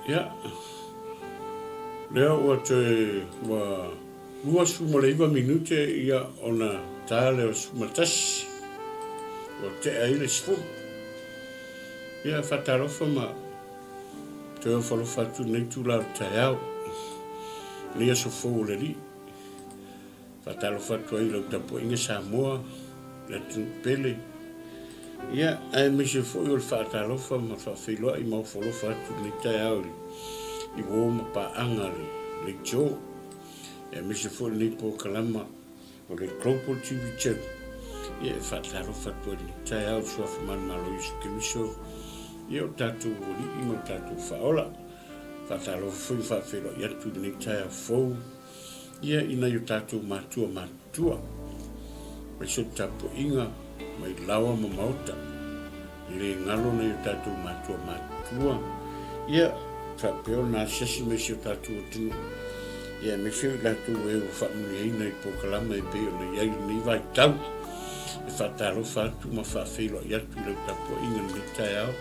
Ia. Lea ua te ua lua sumaleiva minute ia ona tale o sumatasi. Ua te aile sifu. Ia whatarofa ma te o whalofa tu nei tūlau tai au. Nia so fōu le li. Whatarofa tu ai lau tapo inga Samoa. Le tu pele. Ia ai mese fōu o le whatarofa ma whawhiloa I mau whalofa tu nei tai au li. I wō ma paanga le tō. Ia mese fōu nei pō kalama o le Global TV Channel. Ia whatarofa tu nei tai au suafa man malo Isu Kemiso. Ia o tātou wori I mo tātou whaola. Whatarofa fui whawhiloa I atu nei tai au fōu. Ia ina I o tātou matua. Mai so tapo inga mai lawa ma mauta. I le ngalo nei o tātou matua. Ia Tapeo na sesi me si o tātou o tino. Ia me si o tātou e o whamuni eina I pōkalama e peo na iai ni vai tau. E whatarofa atu ma whawhelo I atu lau tapo inga ni tai au.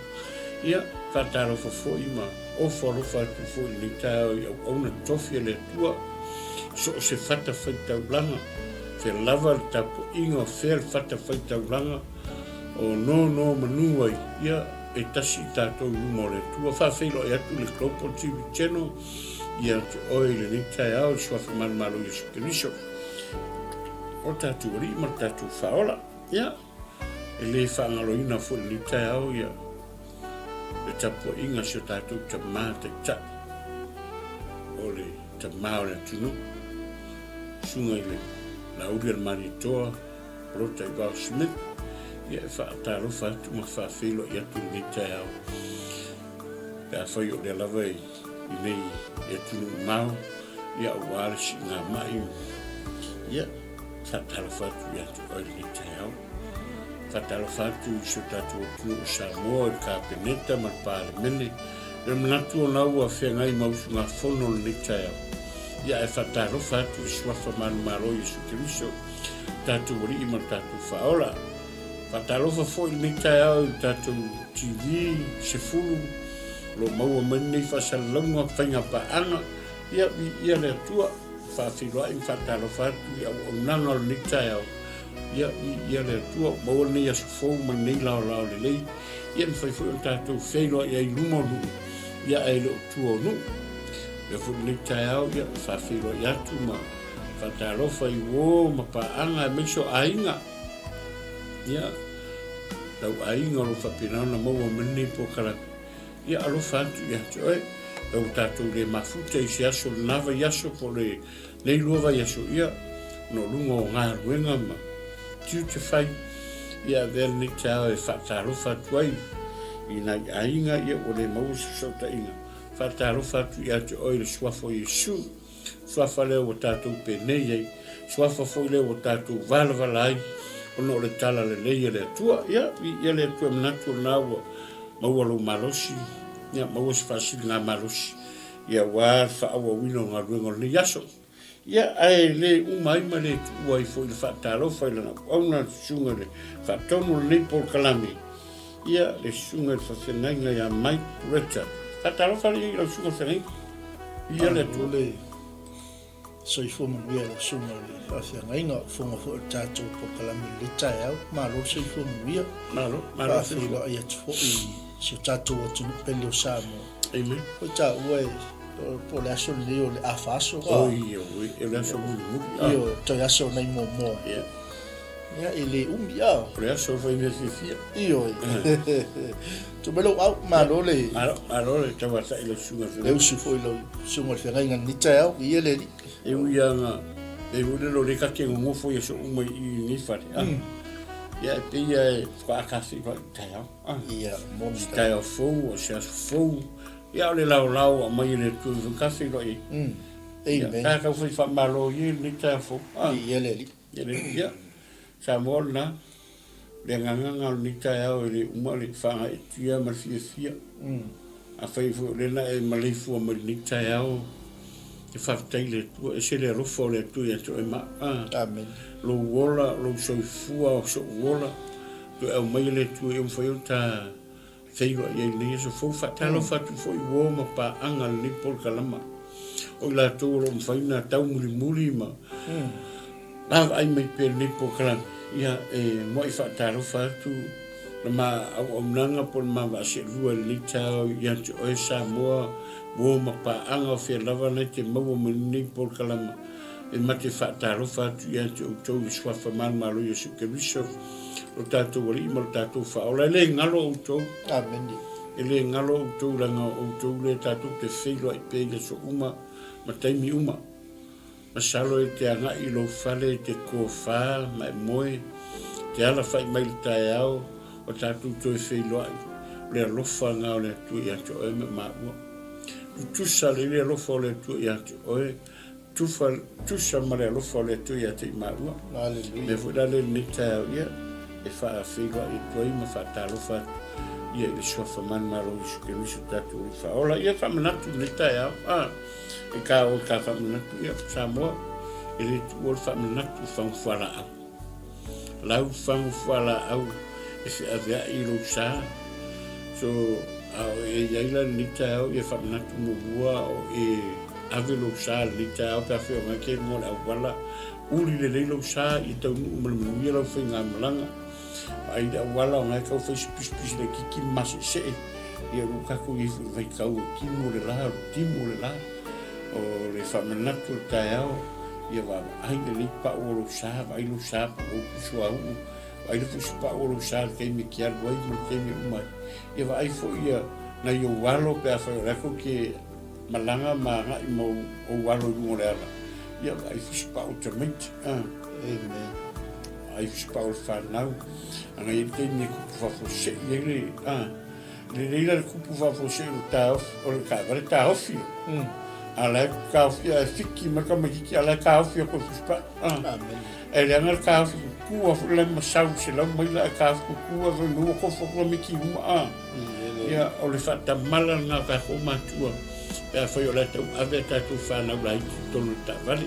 Ia whatarofa fōi ma o wharofa atu fōi ni tai au I au auna tofia le tua. So o se whata whaitau langa. Fe lava le tapo inga o whea le whata whaitau langa. O no manuai. Ia e tasi tātou luma o le tua whawhelo I atu le Global TV Channel I atu oi le ni tai au suafa man malo Isu Kemiso o tātou ori ma tātou whaola ia e le whaangaloina fo le ni tai au ia e tapo inga si o tātou ta mā te ta o le ta mā o le tunu sunga I le na uri al maritoa rota I Val Smith ia e whaatarofa atu ma whawhelo I atu ni tai au. Pea whai o le lava I nei e tunu mau ia o warisi ngā mai. Ia whaatarofa atu I atu o ni tai au. Whaatarofa atu I so tātou tunu o Samoa I Kapeneta ma pāle mene. Le manatu o nau a whengai mausu ngā whono ni tai au. Ia e whaatarofa atu I suafa manu maro Isu Kemiso. Tātou ori I ma tātou whaola. Whatarofa fōi ni tai au I tātou TV, se fulu, lo maua mani nei whasalunga whainga paanga, ia le atua, whawhiloa I whatarofa atu I au nanga ni tai au. Ia le atua, maua nei asu fōu mani nei lao le lei, ia ni whaifu I tātou whailoa I ai luma nu, ia ai le otua nu. Ia fōi ni tai au, ia whawhiloa I atu ma whatarofa I wō ma paanga e meiso ainga. Ia lau ainga lo whapirana maua mani po kara. Ia alofa atu I atu oi. Lau tātou le mafuta I se aso le nava I aso po le nei luava I aso ia. No lunga o ngā ruenga ma. Tiu te whai. Ia vea ni te au e whatarofa atu ai. I nai ainga ia o le maua sota inga. Whatarofa atu I atu oi le suafo Iesu. Suafa leo o tātou penei ai. Suafa foi leo o tātou vala ai. Ono le tala le leia le atua, ia le atua manatu o nāua maua lo malosi, ia maua se whasiri ngā malosi, ia wā whaawa wino ngā ruenga le yaso. Ia ai le umaima le tuua I fo I le whaatarofa I lana auna sunga le whaatono le neipol kalame. Ia le sunga le whawhengainga ia Mike Retta. Whaatarofa le I lau sunga whengai. Ia le atua le. So I whumanuia la sunga le whawhiangainga whunga fo o tātou po kalami le tai au. Mālo so I whumanuia. Mālo. Whawhila I atu fo I si o tātou atu pele o Samoa. Amen. Hoi tā ua po le aso leo le awhaso. Oi, e le aso muli. Io toi aso nei moa. Ia I le umi au. Le aso whai mea fia. Io tu melo au mālo le. Mālo le tawata I la sunga whengai. Le usi fo I lau sunga whengainga ni tai au. Ia le li. E uia ngā, e ule lo le kake ngofo I so umai I nifare. Ia e peia e whaakasi I tai au. Ia, moni tai au fou, o se aso fou. Ia o le lau a mai le tui whakasi roi. Amen. Ia kau whai whamalo I ni tai au fou. Ia le li. Ia, sa mōl na, le nganganga o ni tai au le uma le whanga e tia ma fia. A whai fu le na e maleifu a ma ni tai au. E whaftai le tua, e se le rofo le tua to e ma. Amen. Lo wola, lo soifua o so wola. To e au mai le tua e umwhai o ta feiwa ia le so fo fatalo fatu fo I wo ma pa anga ni por kalama o la to ro faina tau muri ma ai mai pe ni por kalama ia mo I fatalo fatu ma au nanga por ma va se lua le tau ia to o sa mo ma pa anga fe lava na te mo ni por kalama e mate fatalo fatu ia to swa fa mal malo ia su ke viso o tatou wali ma o tatou whaola. Le ngalo o tau. Amen. Le ngalo o tau langa o tau le tatou te wheilo I pēga so uma ma taimi uma. Ma salo e te anga I lo whale te ko wha ma e moe. Te ala whai mai le tae au o tatou toi wheilo ai. Le alofa ngao le tu I atu oe me maua. Tusa le alofa o le tu I atu oe. Tusa ma le alofa o le tu I atu I maua. Hallelujah. Me fuda le ni tae au ia. E wha whiga I toi ma wha talo wha ia I sofa man maro I suke miso tatu I wha ola ia wha manatu ni tai au e ka o ka wha manatu ia Samoa I le tu o wha manatu whang whala au lau whang whala au e whi avea I lo sa so au e iaila ni tai au ia wha manatu mo bua o e ave lo sa ni tai au ka whio mai ke mo au wala uri le leilo sa I tau nu umanuia lau whinga malanga ai da wala o ngai kau fes pis le kiki mas se ia ru ka ko I vai kau ki mo le la o le fa manatu taeo ia va ai le pa o lo sa vai lo sa o sua u ai le fus pa o lo sa ke mi ki al vai mo ke mi mai ia va ai fo ia na yo walo pe fa ra ko ke malanga ma ngai mo o walo mo le ala ia vai fus pa o termite Amen. ai spaul fanau anga I te ni ku fa fo se le le le ku fa fo se o ta o le ka va ta ofi ala ka ofi a fiki ma ka ki ala ka ofi ko spa Amen. ele anga ka ofi ku o le ma sau se la mo la ka ofi ku o no ko fo ko mi ki ia o le fa ta mala nga ka ko ma tu e fa yo la ta ave ta tu fa na la to ta vale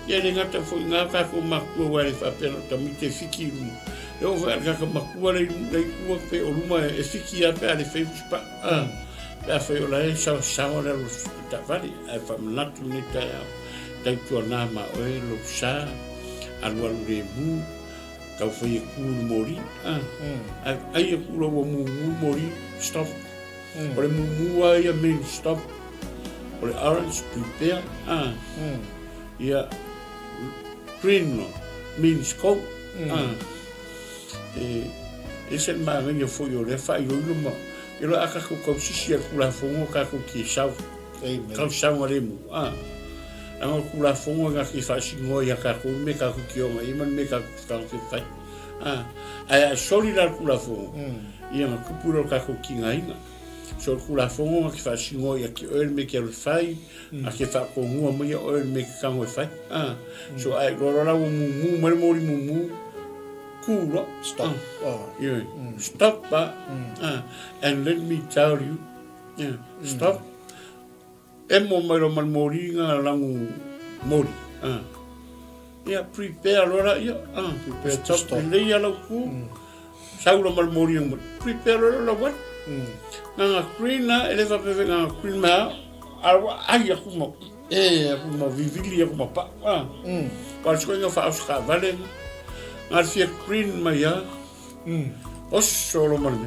ia le ngata fo nga ka ko makua wa le fa pena ta mi te fiki e o va ka makua le ku pe o luma e fiki a pe ale fe spa la fa yo la sa le lo ta vale e fa manatu ni ta tu na ma o lo sa alwa le bu ka fo ye ku mori ai ku lo mu mori stop o le mu ai mean stop o le orange prepare ia green means go e se ma venga fo yo le fa yo luma e lo aka ko sisi ku la fongo ka ko ki sa ka sa ngore mu anga ku la fongo ga ki fa singo ya ka ko me ka ko ki o mai man me ka ka ki fa ai solidar ku la fongo ia ma ku puro ka ko ki ngai so ku la fongo ki fa singo ya ki o me ki le fai a ke fa ko ngua mo ya o me ka ngoi fai so ai lo la mu mu cool Stop. Yeah. Stop and let me tell you stop emo mai lo man mori nga langu mori prepare lora prepare to stop. le ya lo ku sa lo man mori prepare lo what nga green na ele va pe nga green ma ai ya kuma kuma vivili ya kuma pa parce que nga fa ska vale nga fia green ma ya o solo man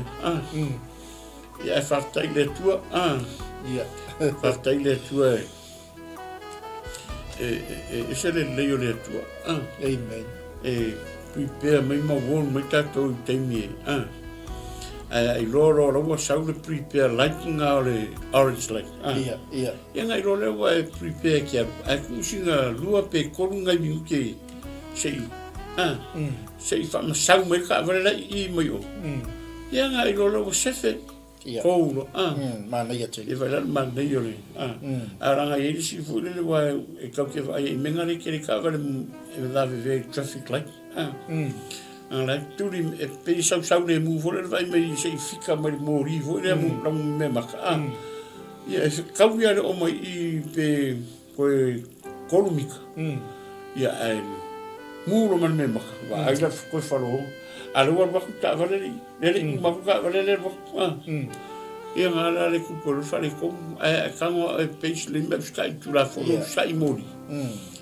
ya fa tai le tua fa tai le tua se le yo le tua Amen. prepare mai ma won mai tato te mi ai loro wa sa le prepare like nga le orange like Yeah. ngai lo le wa prepare ki a ku singa lua pe ko ngai mi ke sei sei fa ma sa mai ka vale I mai o ngai lo le wa sefe ko no Mana ia te. e vai lá man nei yo le aranga ye si fu le wa e ka ke ai menga le ke ka vale e la ve traffic light ala turi e pe sau le mu vo le vai me se fika mai mori vo le mu la me ma ia e ka via le o mai I pe ko kolumika ia ai Muro man me maka. Wa ai la koe whalo. Alua waku ka valeri. Lele maku ka valeri waku. Ia ngā la le kuporo whare kongu. Ai kango e peis le mea skai tula whono sai mori.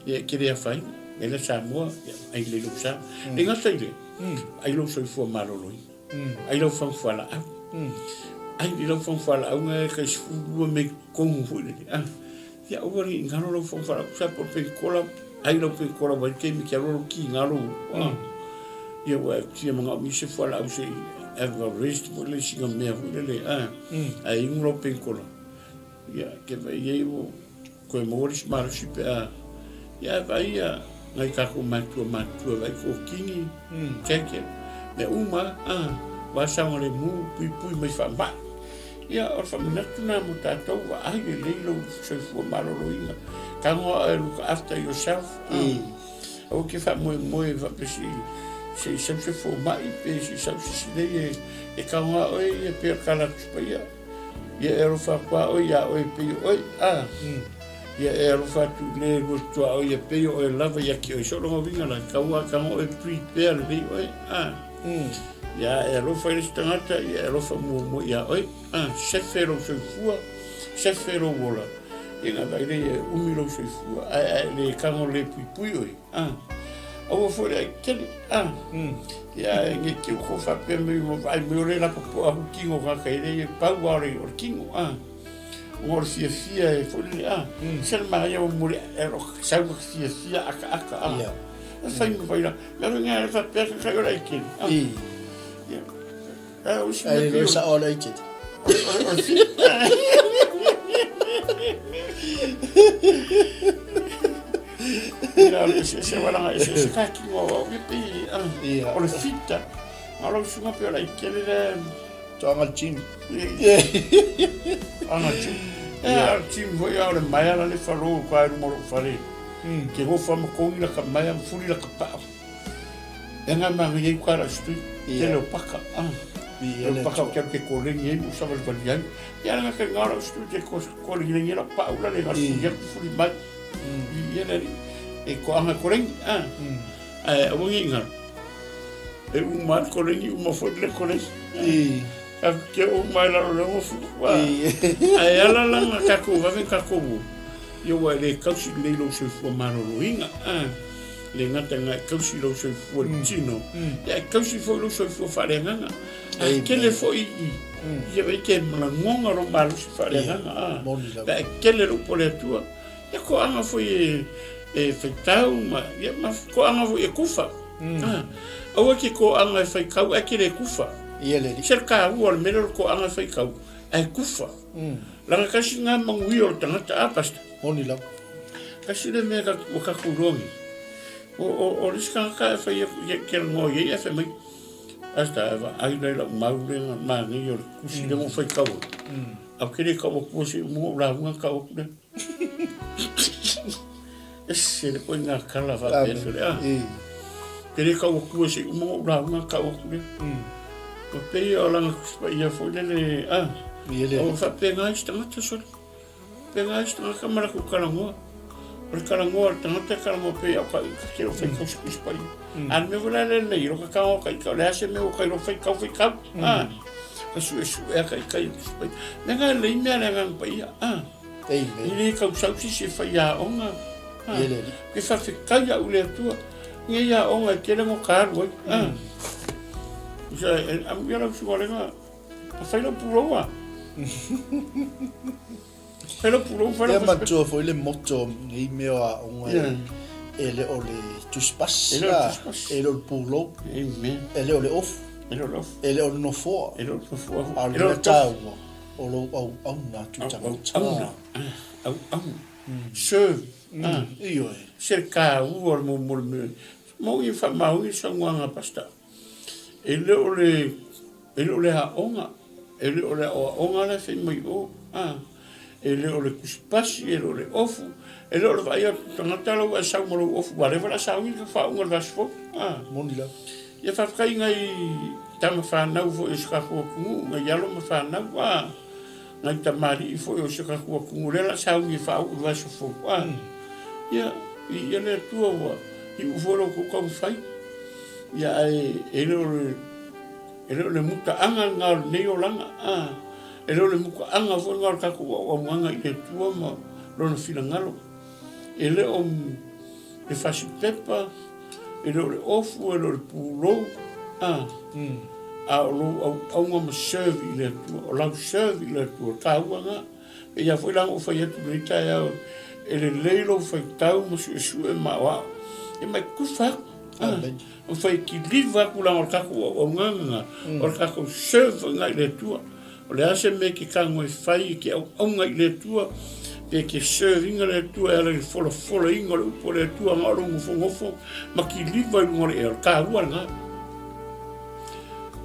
Ia kere a whai. E la Samoa. Ai le lo sa. E ngata i le. Ai lo soi fua maroloi. Ai lo whang whala au. Ai lo whang whala au ngā kai sifurua me kongu hui. Ia owari ngano lo whang whala au. Sa por pe kola. Ai lo pe kola wai ke mi kia roro ki ngaro. Ia wa tia mga mi se whala au se Everest mo le singa mea hui le. Ai ngro pe kola. Ia ke vai iei o koe moris mara sipe a. Ia vai ia. Ngai kako matua vai ko kingi. Keke. Me uma, wa sanga le mu pui mai wha ia or whaminatu nā mo tātou wa ai le leilo soi fua maroro inga. Ka ngoa e look after yourself. Au ke wha moe wa pesi se sau se fua mai pe se sau se sinei e ka ngoa oe e pēr kalatu pa ia. Ia e ro wha kua oe ia oe pe oe. Ia e ro wha tu le ro tua oe ia pe oe lava ia ki oe sorongo vinga la. Ka ua ka ngoa oe prepare le oe. Ya e rofa i tangata e rofa mo ya oi sefero soi fua sefero wola ina vai le umilo soi fua le kango le pui oi o fo le kel ya nge ki ko fa pe me mo vai me le la po a kingo ka kai le pa wa le o kingo o fia e fo le sel ma ya mo le ro sa fia aka ya fa mi vai la me nga fa pe ka kai ora kin Ai lo sa ola i tete. Ia se wala se kaki o pipi o le fita. Alo sunga pe la ikele le Tonga Jim. Ana Jim. Ia Jim foi a le mai ala le faro kwa mo fare. Ke ho fama ko ila ka mai am furi la ka pa. Enga ma ngi kwa la stu. Ke lo paka. Eu pakau ke kolengi e usa val valian. Ia nga ke ngara stu ke kolengi la pa ula le gasu ke furi mai. Ia le e ko anga kolengi o ngi nga. E un mal kolengi uma foi le kolengi. Ke o mai la lo mo fu. Ai ala la nga ka ko va ven ka ko. Yo wa le kausi le lo se fu maro inga. Le ngata nga kausi lo se fu tino. Ya kausi fo lo se fu fare nga. Kele foi ia vai ke mlangonga ro malu se fare nga kele ro pole tua e ko anga foi e feitau ma ia ma ko anga foi e kufa au ke ko anga foi kau e ke kufa ia le cerca o al mero ko anga foi kau e kufa la kasi nga mangui o tangata apasta moni la kasi le me ka kurongi o riska ka foi ke ngo ia fe mai hasta ai nei la maule ma ni yo kusi de mo foi kau a kere kau ko si mo la nga kau ne esse le ko nga kala va pe kere kau ko si mo la nga kau ne ko pe yo la ko ia foi le o fa pe nga sta mata so pe nga sta kamera ko kala mo Perkara ngor tangata kala mo pe apa kero fai kau spai an me vola le ro ka kau kai ka le ase me o kai ro fai kau asu e kai spai nga le me le ngang pai ele kau sau si fai a onga ke fa fe kai a ule tua nge ya onga ke le mo ka ro ja am ya la su ole nga fai lo puro wa Pero puro fara ma to foi le moto ngi meo a unga ele ole tuspas ele ole pulo ele ole off ele ole no fo ele ole tau olo au na tu tau se io cerca o mo i fa mau i sangwanga pasta ele ole ha onga ele ole onga le fe mai o ele o le kuspasi, ele o le ofu, ele o le vai a tangata lau a sau maro ofu, whatever la sau i ka whaunga rasfo. Moni la. Ia whawkai ngai tama whanau fo e skakua kungu, ngai alo ma whanau, ngai tamari i fo e o skakua kungu, lela sau i whau i rasfo. Ia le tua wa, i uforo ko kau fai ia ele le muta anga ngal neo langa ele le muka anga fo ngal ka ko o manga i le tua ma lona fina ngalo ele e fasi pepa ele le ofu ele le pulo a o ngam serve i le tua o la serve i le tua ka wanga e ia foi lang o fai atu le tai ele leilo fai tau mo su e ma wa e mai kufa o fai ki liva kula o kako o nganga o kako serve ngai le tua o le ase me ki kango e fai ki au ngai le tua pe ki serve ngai le tua e le fola ingo le upo le tua ngaro ngofo ma ki liva i ngore e ka ua nga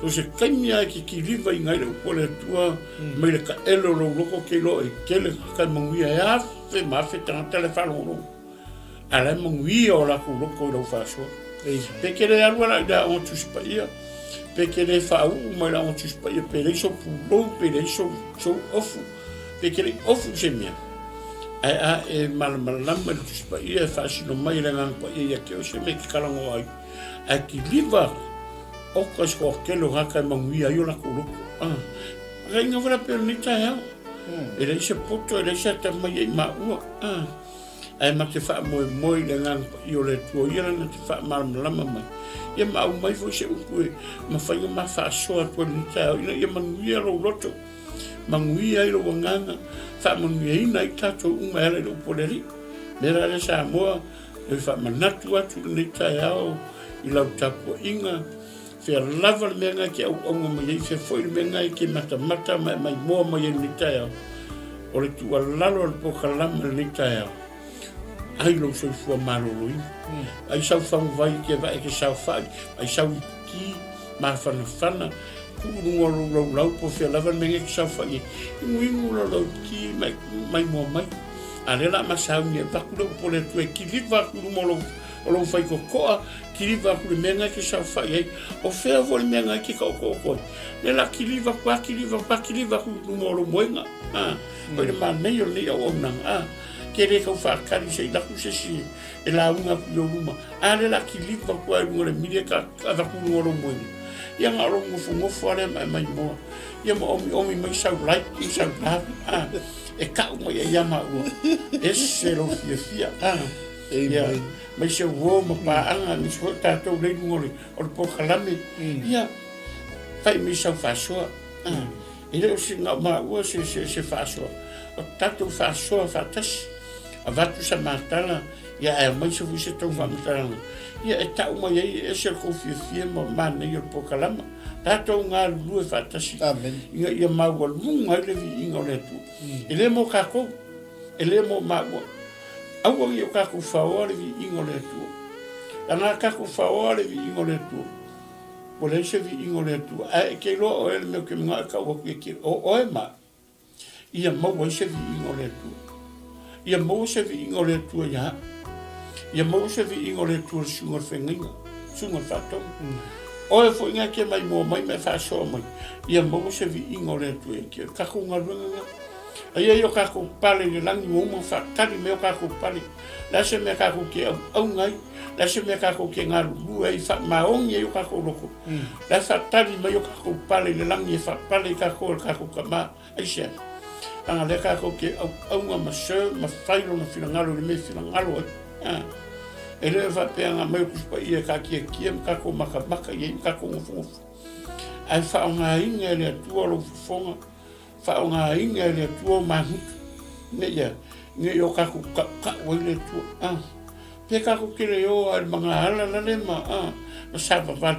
so se kaimia ki liva i ngai le upo le tua mai le ka elo lo loko ke lo e kele ka manguia e afe ma afe tanga telefano ala manguia o la ku loko lo faso pe que le alua da on tu spaia pe que le fa u ma la on tu spaia pe le so pulo pe le so ofu pe que le ofu semia e mal lamba tu spaia fa si no mai la ngan pa ia que o se me que kalango ai a ki liva o ko que lo haka manguia yo la ku renga vra pe ni ta ya e le se poto e le se ta mai ma u ai ma te fa mo le ngang yo le tuo ia na te fa mal lama mai ia ma au mai fo se u ma fa ma fa so to ni ta ia ma ngia ro loto ma ngia i ro nganga fa ma ngia ina i ta to u ma le po le ri me ra le sa mo e fa ma natu atu ni ta ya i la tapo inga fe lava le nga ki au ma ye fe foi le nga ki mata mai mo ma ye ni ta ya o le tu la lo po kalam ni ta ya ai lo so fu malo lui ai sa fa vai que vai que sa fa ai sa ki ma fa na ku no lo po fe lava me que sa fa i mu lo ki mai mo mai ale la ma sa mi va ku po le tu ki li va ku mo lo fai ko ki li va ku me nga que sa fa i o fe vo me nga que ko le la ki li va ku mo lo mo nga ko le ma me yo le o na kere kau whakari sei laku se si e la unga pio ruma ale la ki lipa kua e ngore mire ka waku ngoro moini ia ngā rongo ngofo ale mai moa ia ma omi mai sau lai i sau lavi e kau mai e yama ua e se lo fia ia mai se uo ma paanga ni so tātou lei ngore o le pokalame ia fai mi sau whasoa e leo si ngā maa ua se whasoa o tātou whasoa whatasi a vatu sa matala ia e mai se fuise tau whamatala ia e tau mai e se kofia ma mana i o pokalama tātou ngā lue whatasi ia maua lunga i levi inga o le tu e le mo kako e le mo maua aua i o kako whaoa levi inga o le tu a ngā kako whaoa levi inga o le tu o le se vi inga o le tu a e ke loa o ele meo ke mga ka ua kia o e ma ia maua i se vi inga o le tu ia mo se vi ingo le tua ya ia mo se vi ingo le tua sunga fenginga sunga fato o e fo inga ke mai mo mai me fa so mai ia mo se vi ingo le tua ke ka ko nga runga ia yo ka ko pale le langi mo mo fa tali me ka ko pale la se me ka ko ke au ngai la se me ka ko ke nga lu e fa ma on ye yo ka ko loko la fa tali me yo ka ko pale le langi fa pale ka ko ka ma ai se anga le ka ko ke au ma se ma failo na fina ngalo le me fina ngalo e le va pe anga mai ku pa ia ka ki ka ko maka ye ka ko ngofo ai fa nga inga le tua lo fonga fa nga inga le tua ma ne ya ne yo ka ko ka o le tua pe ka ko ke le yo al manga ala la le ma ma sa va va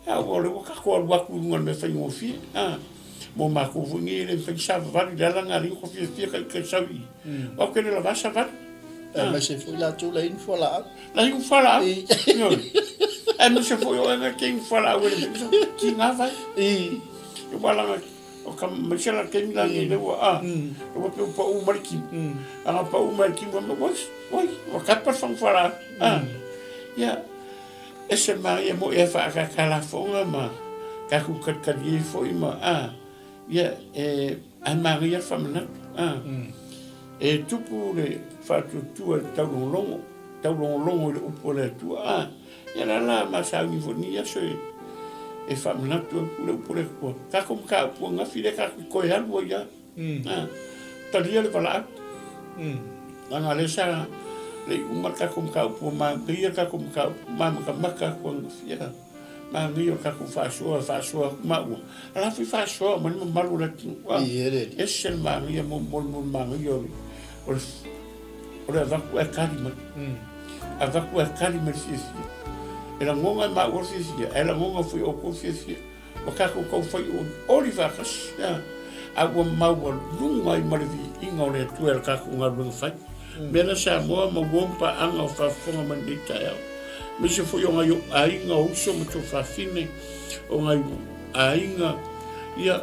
ya o le ka ko wa ku ngol me fa ngofi mo ma ko vungi le fa sa va la nga ri ko fi ka sa wi o ke le va sa va ma se foi la tu la info la no e ma se foi o nga ke info la o le ki nga va yo wala o ka ma se la ke mi la ni le wa o pe pa u marki ana pa u marki mo o ka pa fa fala ya ese ma ye mo e fa ka la fonga ma ka ku ka ye foi ma ia a Maria famana e tupu le fatu tua tau longo tau longo le upo le tua ia la ma sa ni foni ia so e fa mana tu le upo le ko ka kom ka pu nga file ka ko ya lo ia ta dia le pala nga le sa le umar ka kom ka pu ma dia ka kom ka ma ka ko ia ma ngi ka ko fa so ma ala fa so ma ma lu le e sel ma ngi mo ma ngi yo ora va ku kalima ava ku kalima si ela ngonga ma o si ela ngonga foi o ko si o ka ko foi o oliva kas a o ma o lunga i maravi inga le tu el ka ko ngar ben fai mena sa mo pa anga fa fonga mandita ya me se foi o ngai ainga o so mo fa fine o ngai ainga ia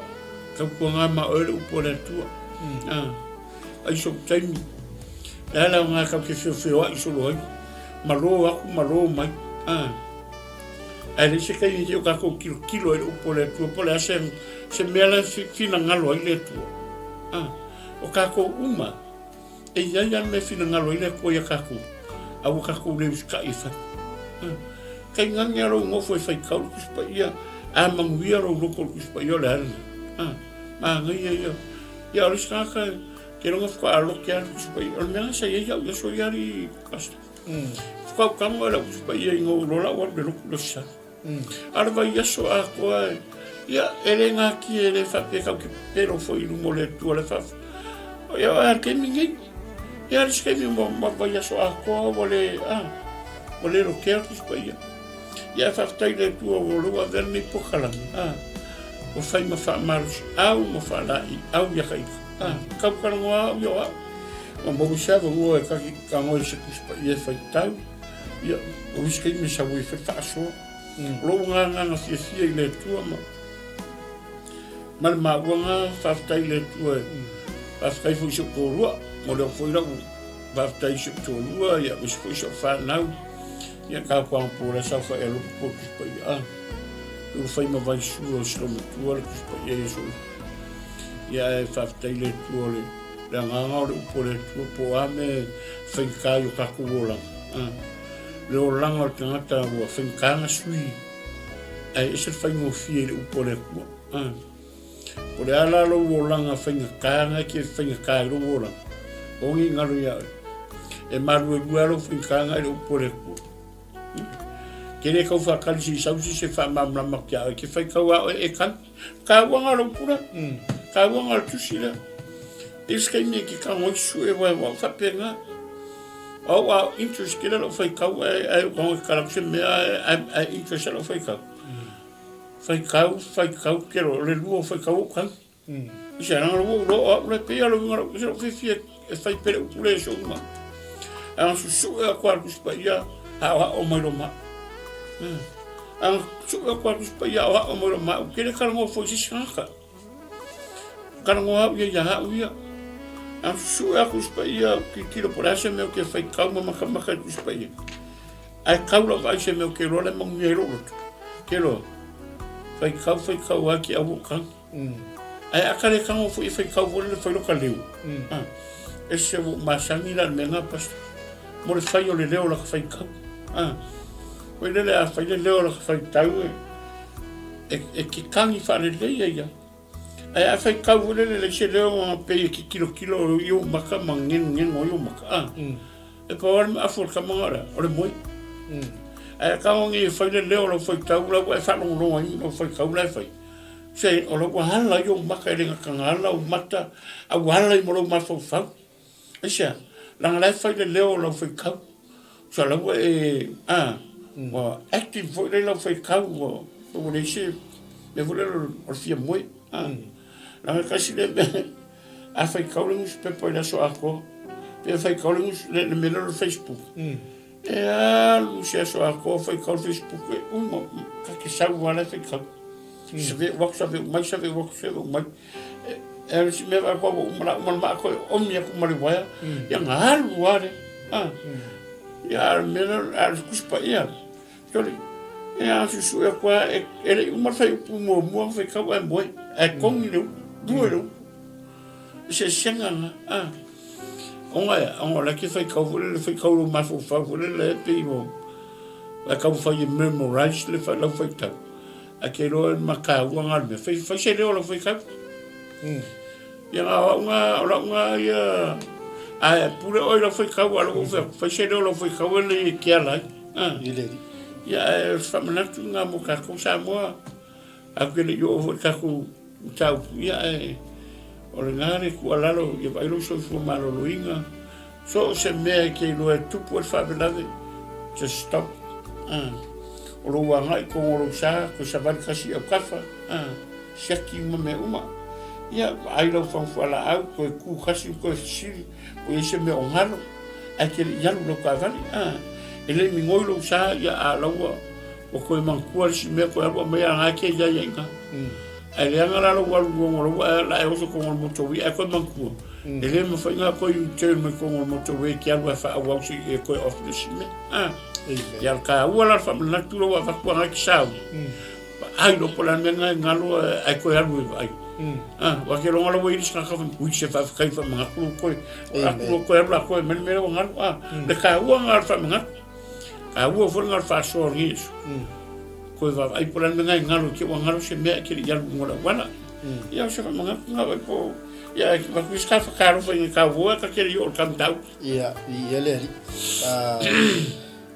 ka ko ngama o le upo le tu ai so taimi ela nga ka ke fe o iso lo malo mai ele se kai yo ka ko kilo o pole tu pole se mela fina ngalo ile tu o ka ko uma e ya me fina ngalo ile ko ya ka ko awu ka ko le ska ifa kai nganga ro ngo foi fai ka ku spa ia manguia ro ko ku spa yo la ma ngai ya ro ska ka que não ficou a loquear os países. Eu me achei já eu sou já de casta. Ficou o campo era os países em Aurora o arbelo do chá. Arva ia só a coa. Ia ele aqui ele faz pegar que pero foi no moleto ele faz. Eu que ninguém. Eu acho que me vai só a coa vole loquear os países. Ia faz taile tu o lua ver me pokala. O fai ma fa march au ma fa la au ia kai. Kau karangoa yo o mo chava o e ka mo se kuspa ia fai tau ia o viskai me sa wi fa so lo nga si ile tu ma nga fa tai le tu fa kai fu so ko ro mo le foi la fa tai so to ro ia wis fu so fa nau ia ka kwa po la sa fa e lo ko kuspa ia o fai ma vai su o so mo tu o kuspa ia so ia fa taile tuole la nganga o pole tu po ame finka yo kakuola le o langa o tangata o finka na sui ai ese fai mo fie o pole ku pole ala lo o langa finka nga ke finka lo o la o ngi ngalo ya e maru e lo finka nga o pole ku kene ka fa kalisi sausi se fa mamla makia ke fai ka wa e kan ka wa lo pura ka wanga tu sila iska me ki ka mo su e wa fa penga o wa interest kila lo fai ka ai ko ka la se me ai interest lo fai ka ke le lu fai ka kan se na lo le pe lo ngaro se lo fi fai pe le so ma a su e kwa ku spa ya ha o mo lo ma a su e kwa ku spa ya ha o mo lo ma ke le ka mo fo si shanka karangoa ia ia am su a kuspa ia ki tiro por ase meu que fai calma maka kuspa ia ai kaula vai se meu que rola mong mero que lo fai kau aqui a boca ai akare kang foi fai kau vole fai lo kaleu esse o masani la menga pas mo le fai o le leo la fai kau o le a fai le leo la fai tau e ki kangi fa le ia ai a fai kau vole le se leo pe ki kilo yo maka mangin o yo maka e pa a for ka mangara o le moi ai ka ngi fai le leo lo fai tau la e fa no ai no fai kau la fai se o lo hala yo maka le ngala o mata a hala i mo lo ma fa esa la la fai le leo lo fai kau so la wa active foi le lo fai kau o le se me vole o fia moi la ka si le a fai kau le mus pe po la so ako pe fai kau le mus le me lo Facebook lu se so ako fai kau Facebook ka ke sa wala fai kau se ve WhatsApp mai e se me va ko uma ko o mi ko mari wa ya ngal wa ya me al kuspa ya Joli, a su e qua e uma fai mo fai ka wa mo e kong ni duelo se senga onga la ke fai kau lo mafu fa le pe mo la kau fai memorize le fa la fai tau a ke lo maka wanga me fai se le lo fai kau ya nga ya a pure oi lo fai kau lo fai se le lo fai kau le ke ala ya fa mana tu nga mo ka ko sa mo a ke le yo ka ku tau ya o le ngare ku alalo ia vai lo so malo loinga so se me ke lo tu por favelave just stop o lo wanga ko lo sa ko sa van kasi o kafa shaki me uma ia ai lo fan fala au ko ku kasi ko si ko ese me o ngalo a ke ya lo ka vale ele mi ngoi lo sa ya a lo o ko man ku si me ko o me anga ke ya yenga ai anga la lo la e so con moto wi e ko manku ele me fa nga ko you tell me con moto wi ki alwa fa wa si e ko off the shime ya ka wala fa na tu lo fa ko nga kisau ai lo pola nga ngalo ai ko ya lu ai wa ke lo ngalo wi ska ka wi se fa ka fa ma ko ko ya la ko men me ngalo de ka wa nga fa nga a wa fo nga fa so ris ko va ai por anda ngalo ke wa ngalo se me ke ya ngola wala ya se fa manga nga ko ya va ku ska fa karo fa ka voa ka ke yo kam tau ya ele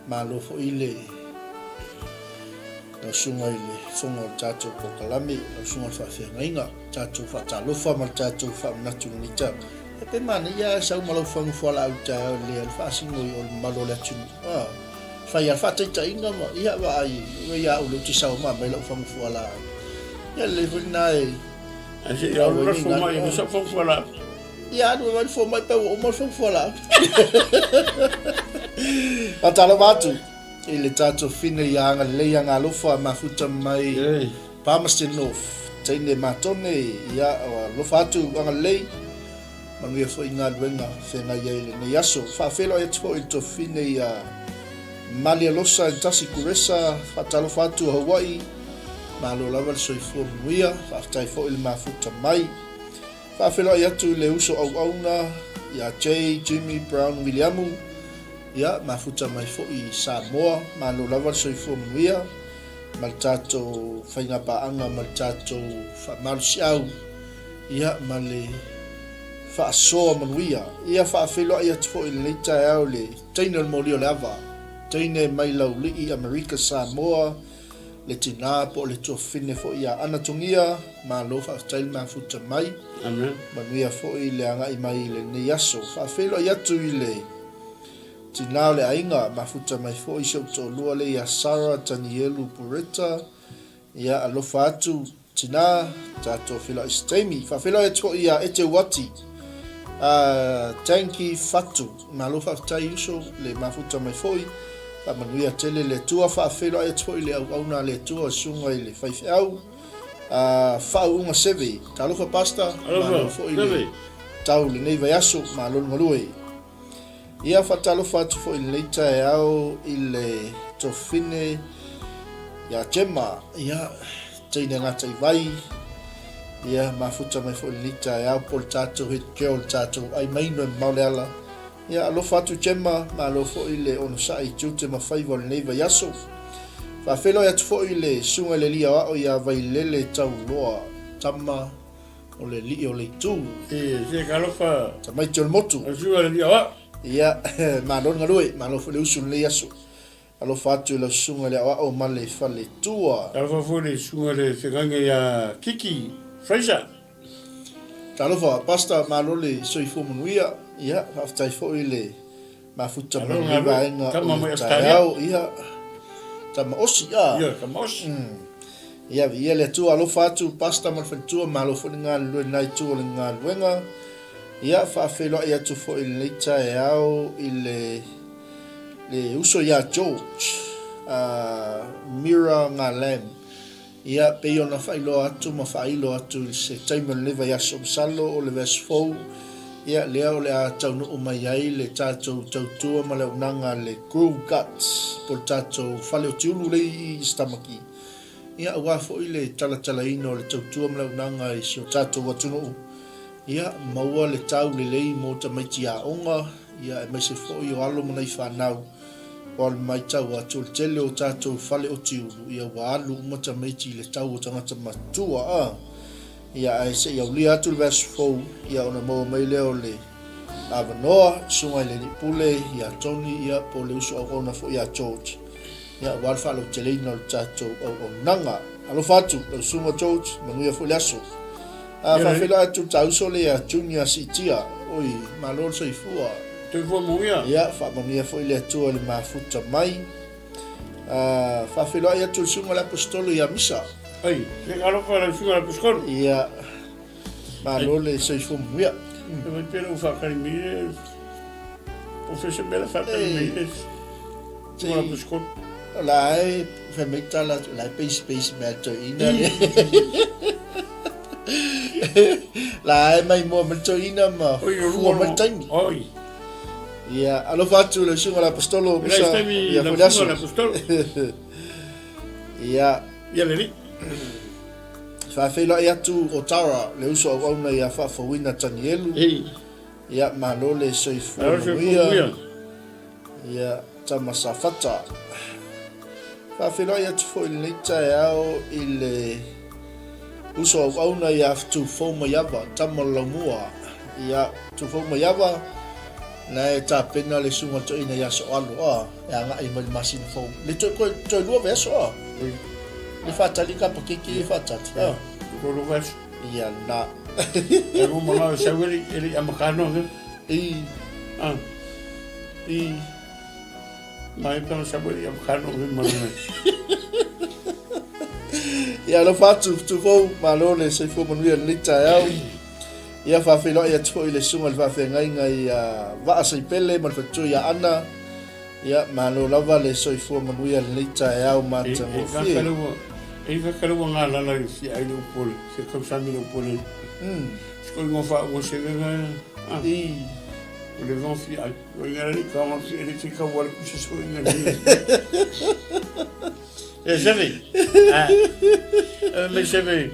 ma lo fo ile lo sunga ile fongo tato ko kalami lo sunga fa fe nga tato fa ta lo fa ma tato fa na tu ni ta e pe man ya sa ma lo fa fo la ta le fa singo yo ma lo la tu fai al fatai ta inga ma ia wa ai ia u luti sa ma me lo fa fu ala ia le nai ase ia lo fu mai no sa fu ala ia do vai fu mai pa o mo fu ala atala batu ile tato fine ia nga le nga lo fa ma futa mai pa mastinof tene matone ia lo fatu nga le ma mi fo inga wenga fe nga ia le yaso fa felo e tfo il to fine ia Malia losa tasi kuresa fatalo fatu Hawaii malo lava so ifo muia fatai fo il mafuta mai fa felo ya tu le uso au auna ya Jimmy Brown Williamu ya mafuta mai fo I Samoa malo lava so ifo muia maltato fainga pa anga maltato fa malsiau ya male fa so manuia ya fa felo ya tu fo il leita ya le tainal molio lava Taine mai lau li America Samoa le tina po le tofine fo ia anatungia ma lo fa tail ma futa mai amen manuia fo I le anga I mai le ne yaso fa felo ya tu ile tina le ainga ma futa mai fo I so to lua le ya Sara Danielu Pureta ya alo fatu tina tato felo istemi fa felo ya to ia ete wati tanki fatu ma lo fa tai so le ma futa mai fo pa manuia tele le tua fa felo e tfo ile au na le tua sunga ile fai au fa unga seve talo fa pasta ma fo ile tau le nei vai aso ma lo ngolue ia fa talo fa tfo ile leita e au ile tofine ya chema ia tine ngata I vai ia ma futa mai fo ile leita e au poltato hit gel tato ai mai no mauleala ia lo fatu chema ma lo fo ile ono sai tute ma fai vol neva yaso fa felo ya fo ile sunga le lia o ya vai lele tau loa tama o le li o le tu se kalofa tama tol motu o sunga le lia ia ma lo ngaloi ma lo fo le usun le yaso alo fatu le sunga le o ma le fa le tua kalofa fo le sunga le fenga ya Kiki Fraser kalofa pasta ma lo le so ifo muia ia after fo ile ma futa ma va nga kama mo Australia ia tama osi ia kama osi ia vi le tu alo fatu pasta mal fa tu ma lo fo nga lo nai tu nga luenga ia fa felo ia tu fo ile ta ia ile le uso ya George Mira nga lem ia pe yo na fa ilo atu ma fa ilo atu se time le va ya salo o le vesfo ia leo le a tau no mai ai le tato tautua ma le unanga le groove guts por tato fale o tiulu le stamaki ia wa fo ile tala ino le tautua ma le unanga I so tato watuno ia maua le tau lelei mo tamaiti aʻoga ia e maise foʻi o alo manai fanau o le mai tau atu le tele o tatou fale o tiulu ia ua alu uma tamaiti i le tau o tagata matua ia ae seʻi aulia atu le vasufou ia ona maua mai lea o le avanoa suga i le liʻipule ia toni ia po le uso auauna foʻi iā george ia ua le faalouteleina o le tatou auaunaga alofa atu lausuga george manuia foʻi le aso faafela atu tauso le ia junior sitia oi malo le soifua ia faamania foʻi le atua le mafuta mai faafeloai atu le suga le apostolo ia misa ia malo le soifua manuia la ai femeitala la space matter ina la ai mai mo matter ina ma fua maitaimi ia alofa atu le suga le apostolo misa ia foliaso ia leli faafeiloai atu o tara le uso auauna ia faafauina tanielu ia malo le soifua manuia ia tamasafata faafeiloai atu foʻi lenei taeao i le uso auauna ia tufou mai ava tamalaumua ia tufou mai ava na e tapena le sunga toʻina ia soʻalo e agaʻi ma le masina fou le toilua veaso le faatali kapakiki le faatali ia na e rumala o sau ele amakano i mai tama sau ele amakano malona ia lo fatu tufou malo le soifua manuia lenei taeau ia faafeiloai atu foʻi le suga le faafegaiga ia vaasaipele ma le faatutui ia ana ia malo lava le soifua manuia lenei taeau matagofie e kakalua galala i fiʻai le upole se kausami le upole skoiga faaugasegega i o le gao fiʻai oiga lali kaogafi le tikaua le kusasoiga e seve mai seve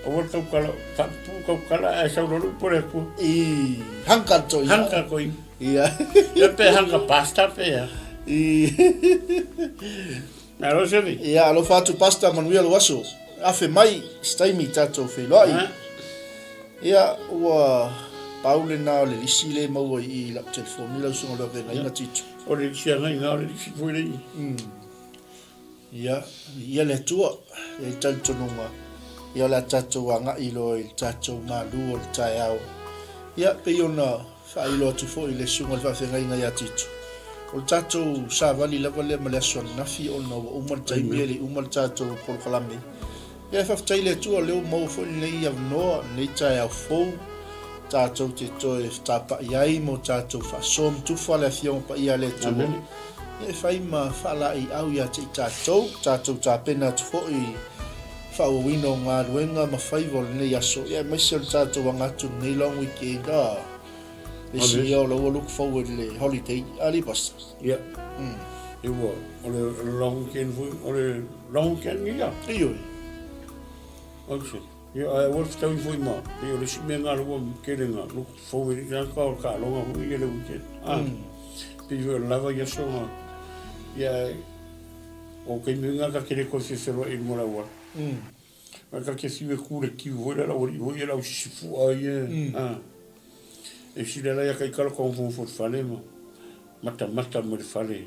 o le kaukala faapū kaukala e saulolu upole akua i hankatoi hanka koi ia ia pe hanka pasta pea i alo seve ia alofa atu pasta manuia lo aso afe mai staimi tatou feiloai ia ua paulena o le lisi le maua i lau telefoni lausuga le avegaiga titu o le lisiagaiga o le lisi foi lei ia le atua ia i talitonuga ia o le a tatou agaʻi loa i le tatou malu o le taeao ia pei ona faailo atu foʻi le suga le faafegaiga iā titu o le tatou savali lava lea ma le aso ananafi ona ua uma le taimi e leʻi uma le tatou polokalame ia e faafetai le atua leo maua foʻi lenei avanoa lenei taeao fou tatou te toe tapaʻi ai mo tatou faasoa matufa le afioga paia le atua ia e fai ma faalaʻiʻau iā te i tatou tapena atu foʻi faauauina o galuega ma faiva o lenei aso ia e maise o le tatou agatu lenei long weekend le sia o laua look forward le holiday alipasa ia e ua o le long weekend foi o le long weekend ia ioi okay ia e ua fetaui foi ma e o le simea galua kelega look forward i ka o kaaloga foi ia le weekend pe o lava ia so ia o kaimuga ka kele ko fefero i mo laua ka ke fiwe kule ki vola la ori voia la sifu ai e si la ia kai kala ko fo fale mata mo le fale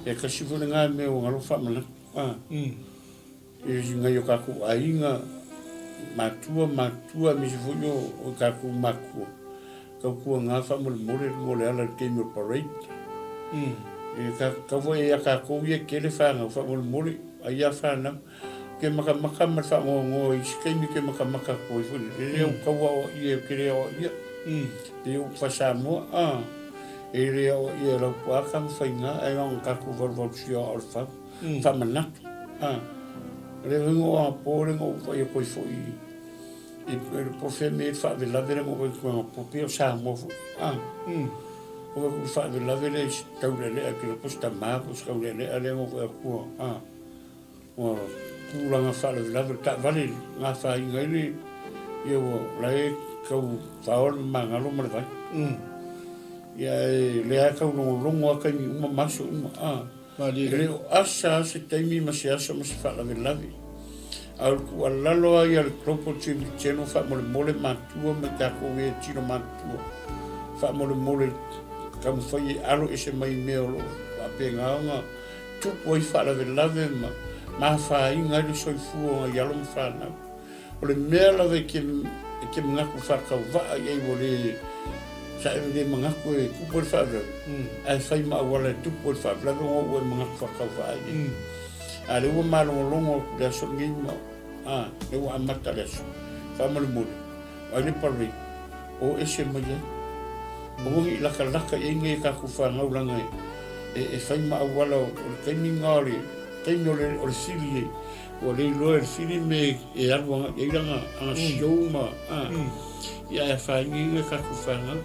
e ka sifu nga me o ngalo fa mana e nga yo ka ku ainga matua mi sifu yo o ka ku maku ka ku nga fa mo le ala ke mi parade e ka voi ia ka ko ia ke le fa nga fa mo ai ia fa na ke maka ma fa ngo i skemi ke maka ko i funi e o ka wa i ke le o ia e o fa sa mo e le o ia la pa ka fa nga e on ka ku vol sio o fa mana le ngo a pore ngo fa i ko i fo i po fe me fa de la vera mo ko po pe sa mo o ko fa de la vera taurele a ke lo posta ma ko skaulele ale ngo ko o pulanga fa le la ta vale nga fa i ngai ia o lai kau whaol mangalo marakai. Ia le a kau longo a kai uma maso uma le o asa se taimi ma se asa ma se whalawe lawe. Au kua lalo ai al klopo tini tino wha mole matua me tako e tino matua. Wha mole kamu whai alo e se mai mea lo. Wa pe ngaonga tupu ai whalawe lawe ma wha inga le soifua nga yalo ma whanau. O le mea lawe ke mangaku whakau waa iei wole sa e le mangaku e kupo le whawe. Ai whai maa wala tupu le whawe lawe ngau e mangaku whakau waa iei. A le ua malongolongo le aso ngi mau. Le ua amata le aso. Whamale mole. Ai le parwe. O ese mai e. O ngi laka e nge kaku whangau langa e whai maa wala o le kaini ngāre. Kaini o le sili e. O le loa le sili me e arwanga e iranga anga sioma. Ia e whai nge kaku whangau.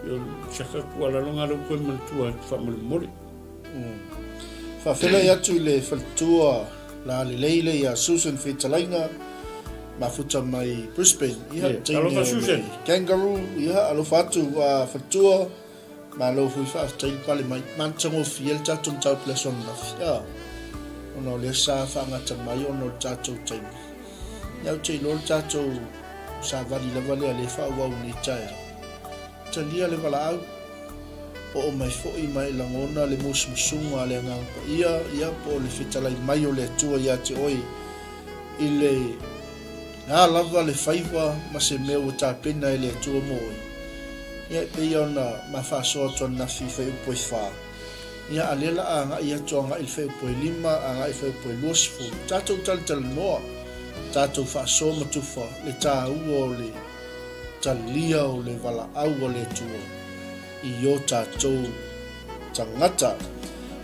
Yo chaka kua lalonga lau koe mantua whamale mole. Whawhela i atu le whaltua la le leile ia Susan Whetalainga ma futa mai Brisbane. Iha alofa Susan. Kangaroo, iha alofa atu whaltua ma alofa i whaaftai pale mai mantango fiel tatung tau pleson na fia. Ono le sa whangata mai ono tatou taimi. Iau te lor tatou sa vali lava lea le whawau ni taia. Talia le wala au. O mai foi mai langona le musmusunga le ngapa ia po le fitalai mai o le tua ia te oi ile na lava le faiva ma se meu ta pena le tua mo ia pe ona ma fa so to na fi fe po fa ia alela anga ia tonga il fe po lima anga il fe po losfu tato tal no tato fa so ma tu fa le ta u le talia o le vala au o le tua i o tātou tangata.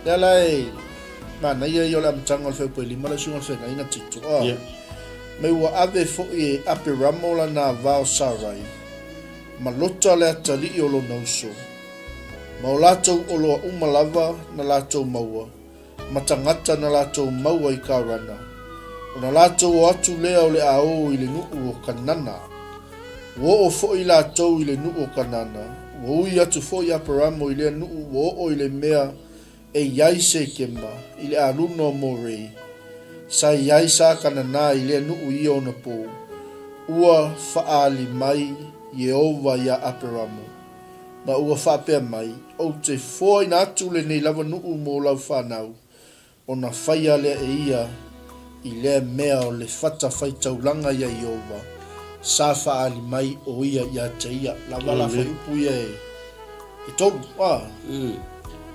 Lelai, mana ia i o le amtanga o le whewpoi lima le sunga whenga ina titu. Me ua ave fo i ape ramola na vao sarai. Ma lota le atali i o lo nauso. Ma o lātou o loa umalava na lātou maua. Ma tangata na lātou maua i kārana. O na lātou o atu lea o le ao i le nuu o kanana. Wo o fo i lātou i le nuu o kanana. Wo i atu fo i aparamo i le nuu wo o i le mea e iai se kema i le aluno mo rei. Sa iai sa kanana i le nuu i o na po. Ua faali mai Yehova ia aparamo. Ma ua whapea mai o te fo i na atu le nei lava nuu mo lau whanau. O na whaia le e ia i le mea o le whata whaitaulanga ia Yehova. Sa faali mai o ia ia te ia la wala whaiupu ia e tonu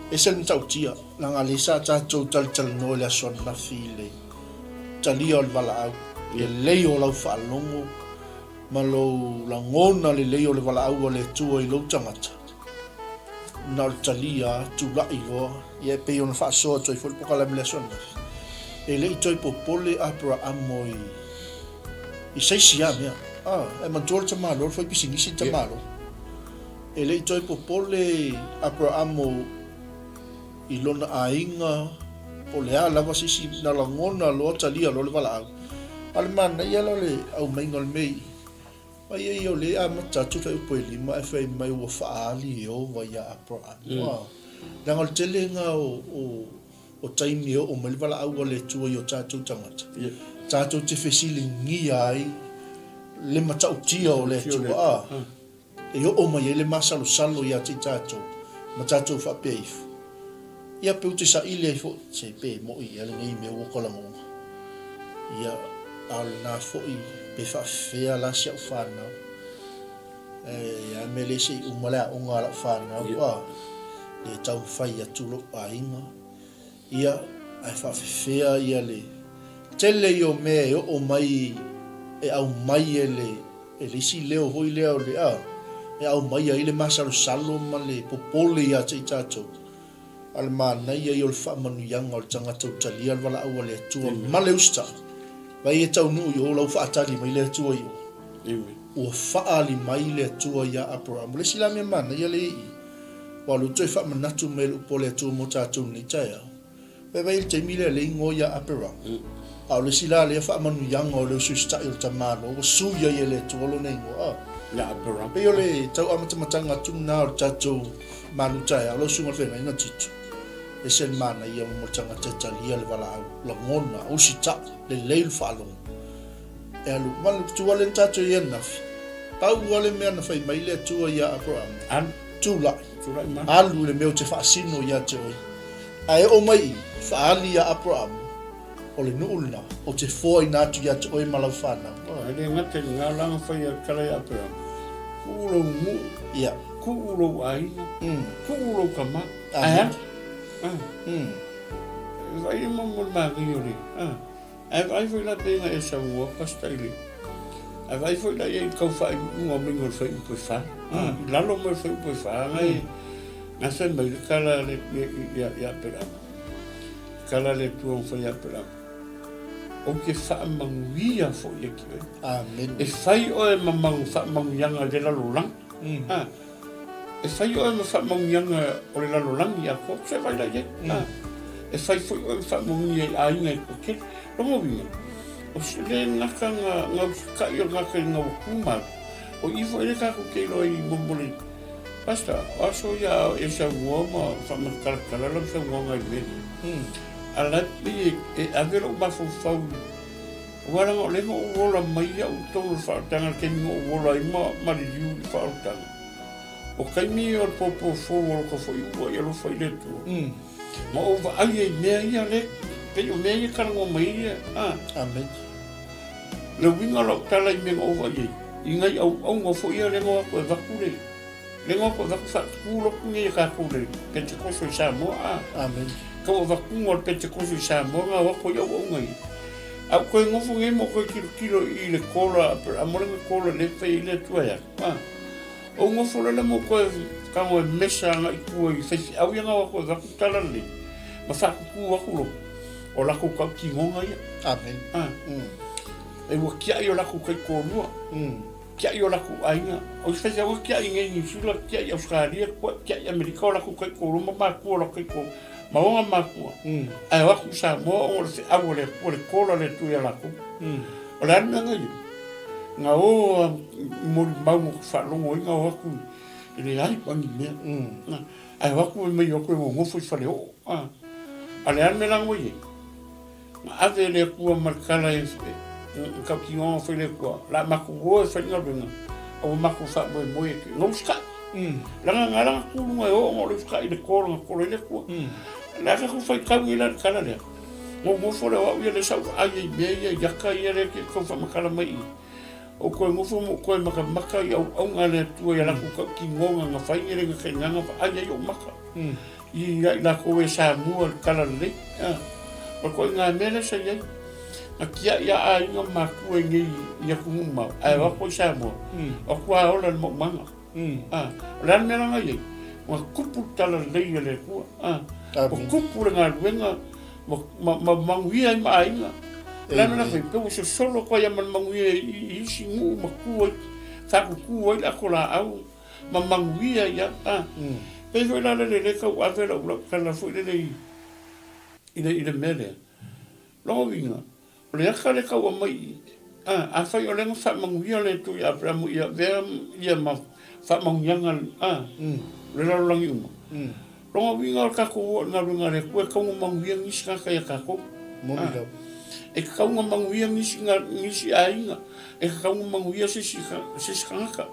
e se ni tau tia langa le sa tātou tal no le ason na file talia o le wala au le leo lau whaalongo ma lo langona le leo le wala au o le tua i lau tangata na le talia tu la i loa ia pe ona whaasoa toi whalipoka le ason e le i toi popole apra amoi i seisi a mea e mantua te malo, foi pisingisi te malo. E le toi popole Abrahamo i lona ainga o le a lava sisi na langona lo talia lo le wala au. Ale mana ia lo le au mainga le mei. Mai e o le a matatu ta upo e lima e fai mai ua faali e o wa ia Abrahamo. Nanga le telenga o taimi o mai wala au le tua i o tātou tangata. Tātou te fesili ngi ai le matau tia o le tua e o mai le masalo salo ia te tātou ma tātou whapeifu ia peuti sa ile fo se pe mo i ale ngai me o kolangonga ia al na fo i pe whawhea la sia whanau ia me le se umala o ngā la whanau le tau whai atulo a inga ia ai whawhea ia le tele i o me o mai e au mai e le si leo hoi leo le e au mai a ile masalo salo ma le popole ia te tātou al mana ia i o le whaamanu ianga o le tangata utalia al wala au le tua ma le usta vai e tau nuu i o lau whaatari mai le tua i o whaali mai le tua ia Abraham le sila mea mana ia le i walu toi whaamanatu me le upo le tua mo tātou ni taia vai il te mile le ingo ia Abraham au le sila le fa manu yang o le susta il tamalo o suya ye le tolo nei ngo Ya Abraham. Pe ole tau amata tuna o tatou manu tai alo sunga fenga ina titu. E sen mana ia mo tanga tatalia le wala la ngona o sita le leil falo. E alu manu tua le tatou ia nafi. Pau wale mea na fai mai le tua ia Abraham. An Tula. ma. Alu le meo te faasino ia te oi. Ai o mai faali ia Abraham. O le nuulna o te foi natu ia te oi malawhana. Ele ngate ngalanga fai kala ya Abraham. Kulo mu. Ia. Kulo ai. Kulo kama. Aya. Vai mo magi ori. Ai foi la pena esa ua pastaili. Ai foi la ia kau fai un mingo fai po fa. Lalo mo fai po fa ngai. Nasa mai kala le ya Abraham. Kala le tuon fai Abraham. O ke whaamangwia fo i aki oi. Amen. E whai oe whaamangwianga le lalolang. E whai oe whaamangwianga o le lalolang i a ko, se vai la ye. E whai fo oe whaamangwia a inga i koke. Rongo winga. O se le naka ngau kai o ngaka i ngau kumar. O ifo ele kako keilo i mombole. Basta, aso ia e sa uoma whaamakarakala lam sa uoma i mene. Ala pi e avero ba fo fau wala ngo le ngo wola mai ya u tonu fa tanga ke ngo wola i ma ri u fa tanga o kai mi o popo fo wo ko fo u ya lo fa ile tu ma o va ai me ya le pe o me ya ka ngo mai ya amen le winga lo tala i me ngo va ye inga au ngo fo ia le ngo ko va kule le ngo ko va fa ku lo ku ni ka ku le pe te ko so sa mo amen Kau vakungo le pete kofi sa monga wako ia o ngai. Au koe ngofu ngai mo koe kilo i le kola, a morenga kola le fei le tuaya. O ngofu le mo koe kango e mesa nga i kua i fei au ia nga wako e vakutala le. Ma whakuku wako lo. O lako kau ki ngonga ia. Amen. E wa kia i o lako kai kōrua. Kia i o lako ainga. O i fei au kia i ngai New Zealand, kia i Australia, kia i Amerika o lako kai kōrua, ma kua lako kai kōrua. Maonga makua. Ai waku sa mo o le au le kola le tu ya lako. O la nanga i. Nga o mo mau fa longo nga waku. Ile ai pangi me. Ai waku me yo ko mo fo fa le o. Ale an me lango i. Ma ave le ku markala e ka ki on fa le ko. La maku o fa nga benga. O maku fa mo mo e. No ska. Langa ngala ku ngo o le ska i le kola le ku. La ka fai kau i la kala lea. Mo fore wa ia le sau ai me ia ka ia le ke ko fa makala mai. O ko mo fo mo ko maka ia au ngale tu ia la ko ki ngonga nga fai ia nga nga fa ai o maka. I la ko e sa mu kala le. O ko nga mele sa ia. A kia ia ai nga maku e ngi ia ku ma. Ai wa ko sa mo. O ko a ola mo manga. Ran me nga ia. Wa kupu tala le le ku. O kupu ngā ruenga ma manguia i maainga. Lana na whai pēu so solo ko ia man manguia i isi ngu ma kua whaku kua i ako la au ma manguia ia. Pēu hoi lana le kau awera ula kana fui lele i le mele. Longo winga. O le aka le kau a mai. A whai o lenga wha manguia le tu i Abrahamu ia vea ia ma wha manguianga le larolangi uma. Ronga winga o kako o nga runga re kua kaunga manguia ngisi ngaka ia kako. Moni lau. E kaunga manguia ngisi ainga. E kaunga manguia sisi ngaka.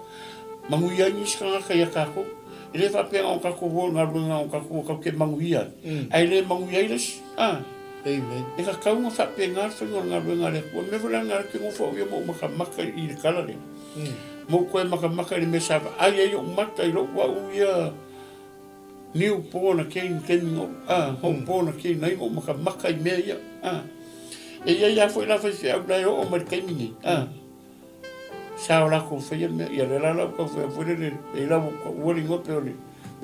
Manguia ngisi ngaka ia kako. E le whapea o kako o nga runga o kako o kauke manguia. Ai le manguia iles. Amen. E ka kaunga whapea ngā whinga nga runga re kua. Mewala ngā ke ngofa o ia mo maka i le kalare. Mo koe maka i le mesava. Ai e o mata i lo wau ia. Niu pōna kei ngo, hau pōna kei nei ngo maka i mea ia. E ia fwoi la whai whiau lai o mari kei mingi. Sao la ko whai mea, ia le la lau ka whai fwoi le, e lau uari ngo pe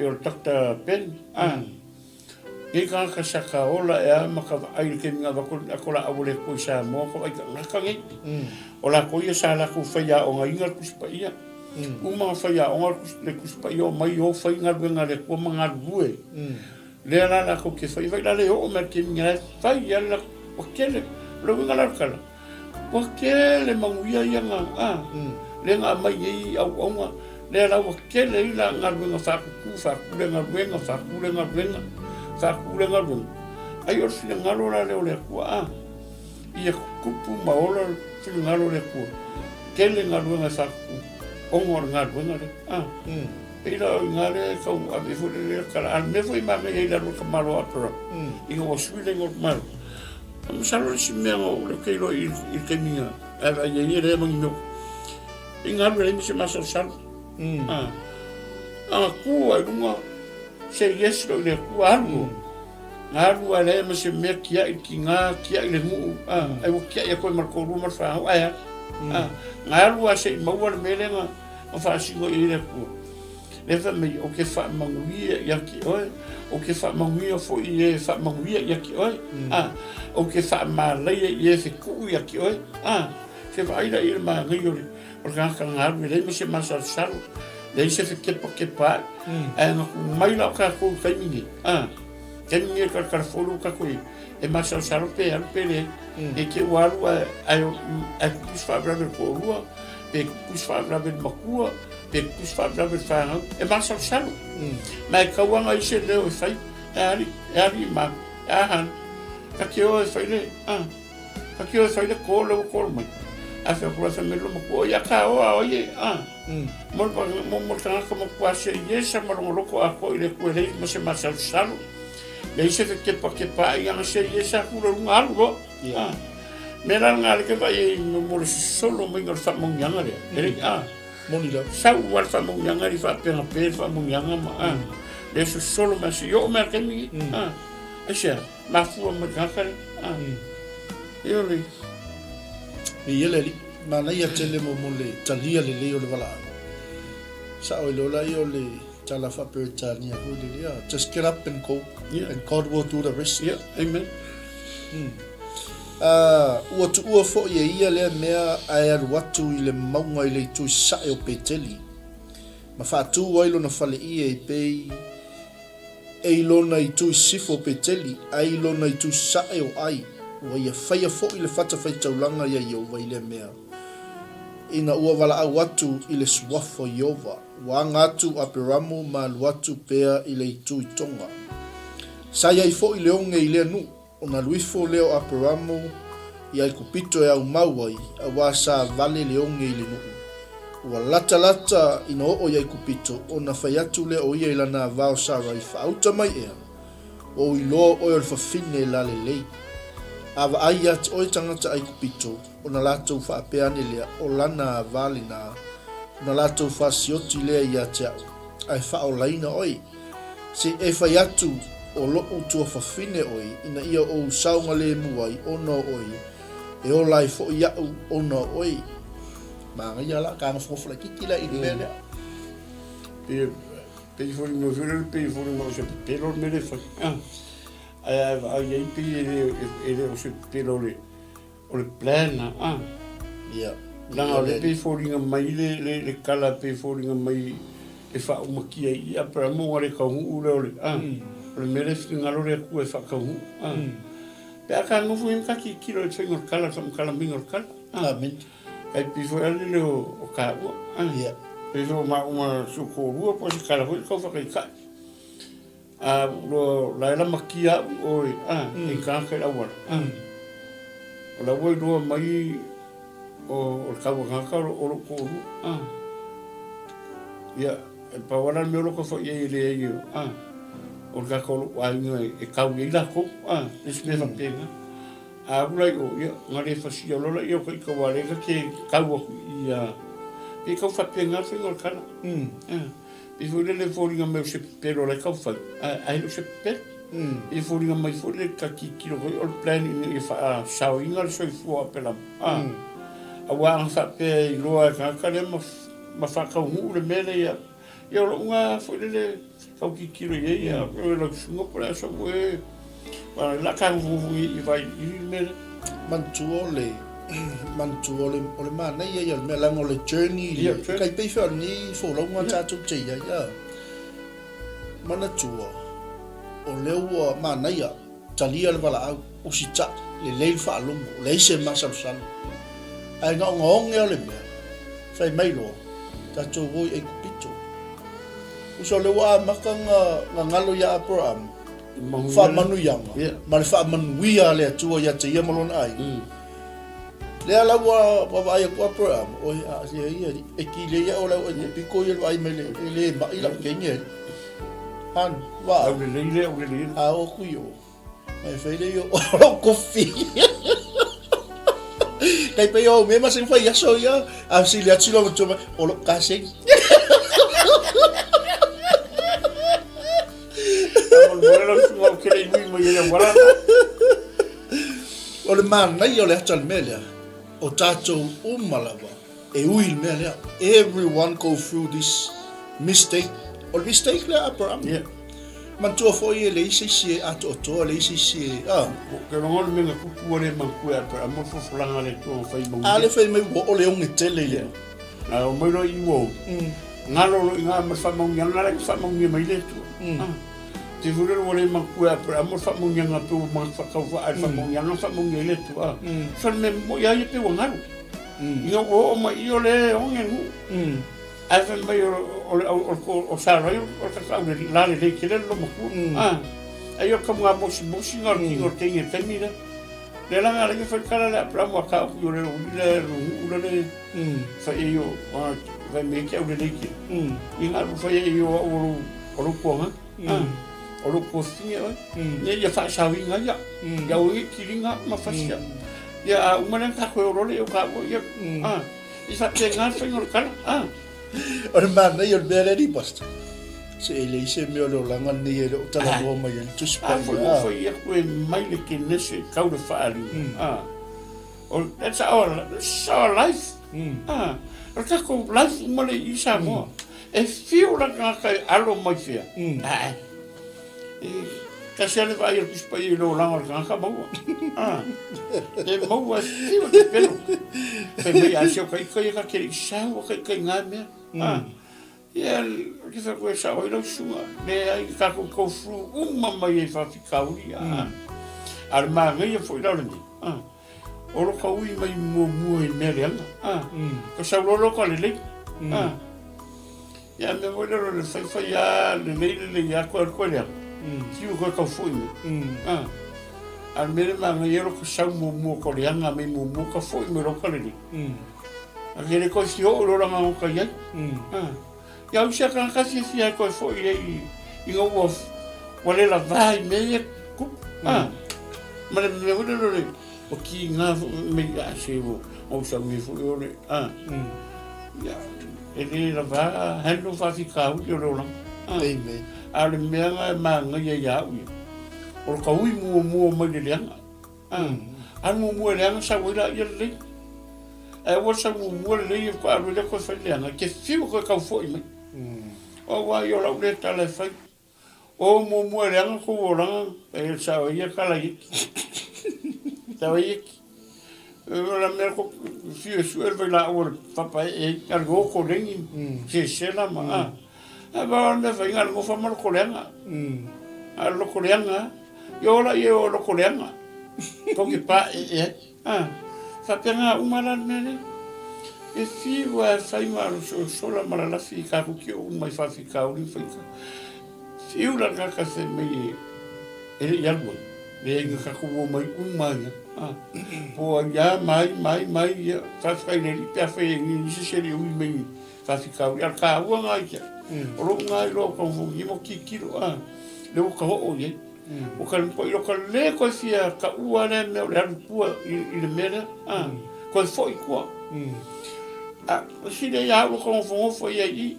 o takta pen. E ka saka ola e a maka aile kei minga wako la awole koi sa moa ko ai ka ngaka ngai. O la ko ia sa la ko whai a o nga ingar kuspa ia. Uma whai a onga le kuspa i o mai o whai ngā ruenga le kua mga rue. Le ala la ko ke whai la le o me ke minga whai ala wakele, le winga la kala. Wakele manguia ia ngā, le nga mai i au onga le la wa kele i la ngaruenga whakulenga ruenga whakulenga ruenga ai o sila ngaro la leo le kua a ia kupu maola sila ngaro le kua kele ngaruenga whaku ongo ngaruenga le a ila ngare kau a me fo le kala al me fo I ma me ila ro kamalo atora I go swile ngor malo am salo si me ngo le kelo I keminga a ye le mo no inga le mi se ma sal ku a lunga se yes lo le ku alu ngaru ale me se me kia kinga kia le mu ai wo kia ya ko mar ko ru mar fa ai ngaru a se mo wa me le nga fa si go I le ku leva me o ke fa manguia ya ki oi o ke fa manguia fo I fa manguia ya ki oi o ke fa ma le ye se ku ya ki oi se va ira ir ma ngori o ka ngar me le me se ma sal le se fe ke pa mai la ka ko ka mingi ke mingi ka folu ka ko e ma sal pe al pele e ke walu ai pus fa brave ko rua pe pus fa brave makua pe pus fa brave fa e ma sal mai ka wanga I se le o fai ari ma han ka ke o fai le ka ke o fai le ko mai a fe ko fa me lo ko ya ka o ye mo ka ko mo kwa se ye sa mo lo ko a ko ile ko le mo se ma sal le se ke pa ya se ye sa ku lo ngalo me la ngal ke va ye mo solo mo ngor fa mo nyanga le Moni la. Sa wal fa mo nyanga ri fa pe fa mo nyanga ma le so solo ma si yo me ke mi ese ma fu mo ka ka yo le Ieleli, mana ia tele mo le talia le leo le wala. Sa o lola yo le tala fa peritania ho le ya. Just get up and go. And God will do the rest. Yeah, amen. Ua fo ia le mea ai alu watu I le maunga I le tu sa o peteli. Ma fa tu o ilo na fale I pei e lona I tu sifo peteli, ai lona I tu sa o ai. Wa ia faia fo I le fata fai taulanga ia Iova I le mea. Ina ua wala au watu I le suafo Iova. Wa ngatu aperamu ma watu pea I le itu I tonga. Saya I fo I leonge I le anu. Ona luifo leo aperamu I ai kupito e au mauai. A wa sa vale leonge I le nuu. Ua lata ina o I ai kupito. Ona fai atu le o ia ilana vao sa raifa. Auta mai ea. O I loa o il fafine la le lei. Ava ai ati oi tangata ai kupito, o na latou whaapeane lea, o lana vale na, na latou whasioti lea I ati au, ai whaolaina oi. Se e whai atu o loo tua whawhine oi, ina ia o saunga le muai, o no oi, e o lai fo iau o no oi. Maa ia la, ka ngafofla kitila I le lea. Pei fori no vire, pei fori no se pero me le whai. Ai pe ele o se pelo o le plana ia la le pe foringa mai le kala pe foringa mai e fa uma kia ia para mo re ka hu le le mere ngalo le ku e fa ka hu pe aka no fu ka ki kilo e ngor kala sam kala mingor kala amen ai pe fo le o ka ia pe fo ma uma su ko ru po se kala fu ko fa ka lo la makia oi in ka ka la wala la voi do mai o ka ka o ko ya pa wala me lo ko fo ye le ye o ka ko ai e ka wi la ko es me fa pena ula o ya ngare fa si lo yo ko wale ke ka wo ya e ka fa pena fa ngor kala I fu le foringa me se pero le ka fa ai lo se per I foringa mai fu le ka ki kilo o plan I fa sao inga so fu apela a wa fa pe lo ka ka le ma fa ka hu le mele ya yo nga fu le ka ki kilo ye ya lo sungo por eso we wa la ka fu I vai I mele mantu ole mana ia me lango le journey kai pe fa ni fo lo nga cha tu che ya mana tua o lewa mana ia talia le wala o si cha le fa lo le se ma sa ai nga ngong le me fai mai lo tatou voi e kupito uso le wa makanga ngalo ya Abraham fa manu yanga ma le fa manu ia le atua ya te ia malona ai le ala wa vai ko Abraham o ia e ki le ia o la e piko ia vai mai le ba ila kenye han wa o le a o kuyo mai fai le yo o kofi kai pe yo me ma se fai aso ya a si le atilo mo toma o lo kaseng o le mana i o le atal mele o tatou umalawa e uil mele everyone go through this mistake o le mistake le Abraham man tua foi e le isi ato to le isi ke ngol me ku le man ku Abraham mo fo flanga le to fai mo ale fai me o le un tele le na o mo lo i wo ngalo nga ma fa mo nyanga le fa mo ni mai le to ti vure lo le man ku Abraham mo fa mo nyanga to ma fa ka fa fa mo nyanga fa mo ni le to fa me mo ya ye pe wo ngalo yo o ma yo le o ngu ai fa mai o sa ro o ka le la le ke le lo mo ku ai yo como a bosi ngor ngor ke ni te mira le la ngala ke fa kala la pra mo ka yo le le fa yo va me ke o le ke inga fa yo o ko nga o lo ko singa ne ya fa sa wi nga ya o ki ringa ma fa sia ya o mana ka ko ro le o ka ya isa te nga fa ngor kala o le mana yo le bele di post se ele se me o langa ni e o tala mo mai en tu spa foi ko mai le ke nese ka o fa ali that's our life o ka ko life mo le isa mo e fio la ka alo mai fia ka se le vai o spa i lo langa ka mo e mo wa fio de pelo pe me a se ka ka ke sa o ka nga me ia ke fa ko sa o lo sua me ai ka ko fru mai e fa fikauri ar ma ngai foi la ni o lo ka ui mai mo e me le ko sa lo ko le ia me vo le fa ya le le ya ko le ki ko ka foi ar me ma ngai lo ko sa mo ko le anga me mo ka foi me lo ko le a ke le ko si o lo la ma ko ya ya o sia kan kasi sia ko fo i ngo wo wale la vai me ku ma le me wo le o ki nga me ya se wo o sa me fo yo le ya ele la va hendo fa fica o yo lo amen a le me ma nga ya o ka ui mo le le a mo le sa wo la ye le e wo sa mo le ko a le ko fa le ke fiu ko ka fo i o wa yo la le tala fa o mo le an ko ora e sa o ia kala i sa o ia la me ko fiu su el la o papa e algo ko lengi se la ma a ba me fa ngal ko fa mal ko lenga a lo ko lenga yo lo ko lenga ko ke pa fa pena umana mene e fiu a fai maro so la mara la fi ka ki o mai fa fi ka o ni fa fiu la ka se me e ya lo le nga ka ko mai umana po ya mai ya fa fa ni pe fa ni se ri o mai fa fi ka ya ka o nga ya o lo nga lo ko fu ni mo ki kilo le o ka o ye o ka lo ka le ko fia ka u ana me o le pu i le mera ko fo i ko si le ya ko fo i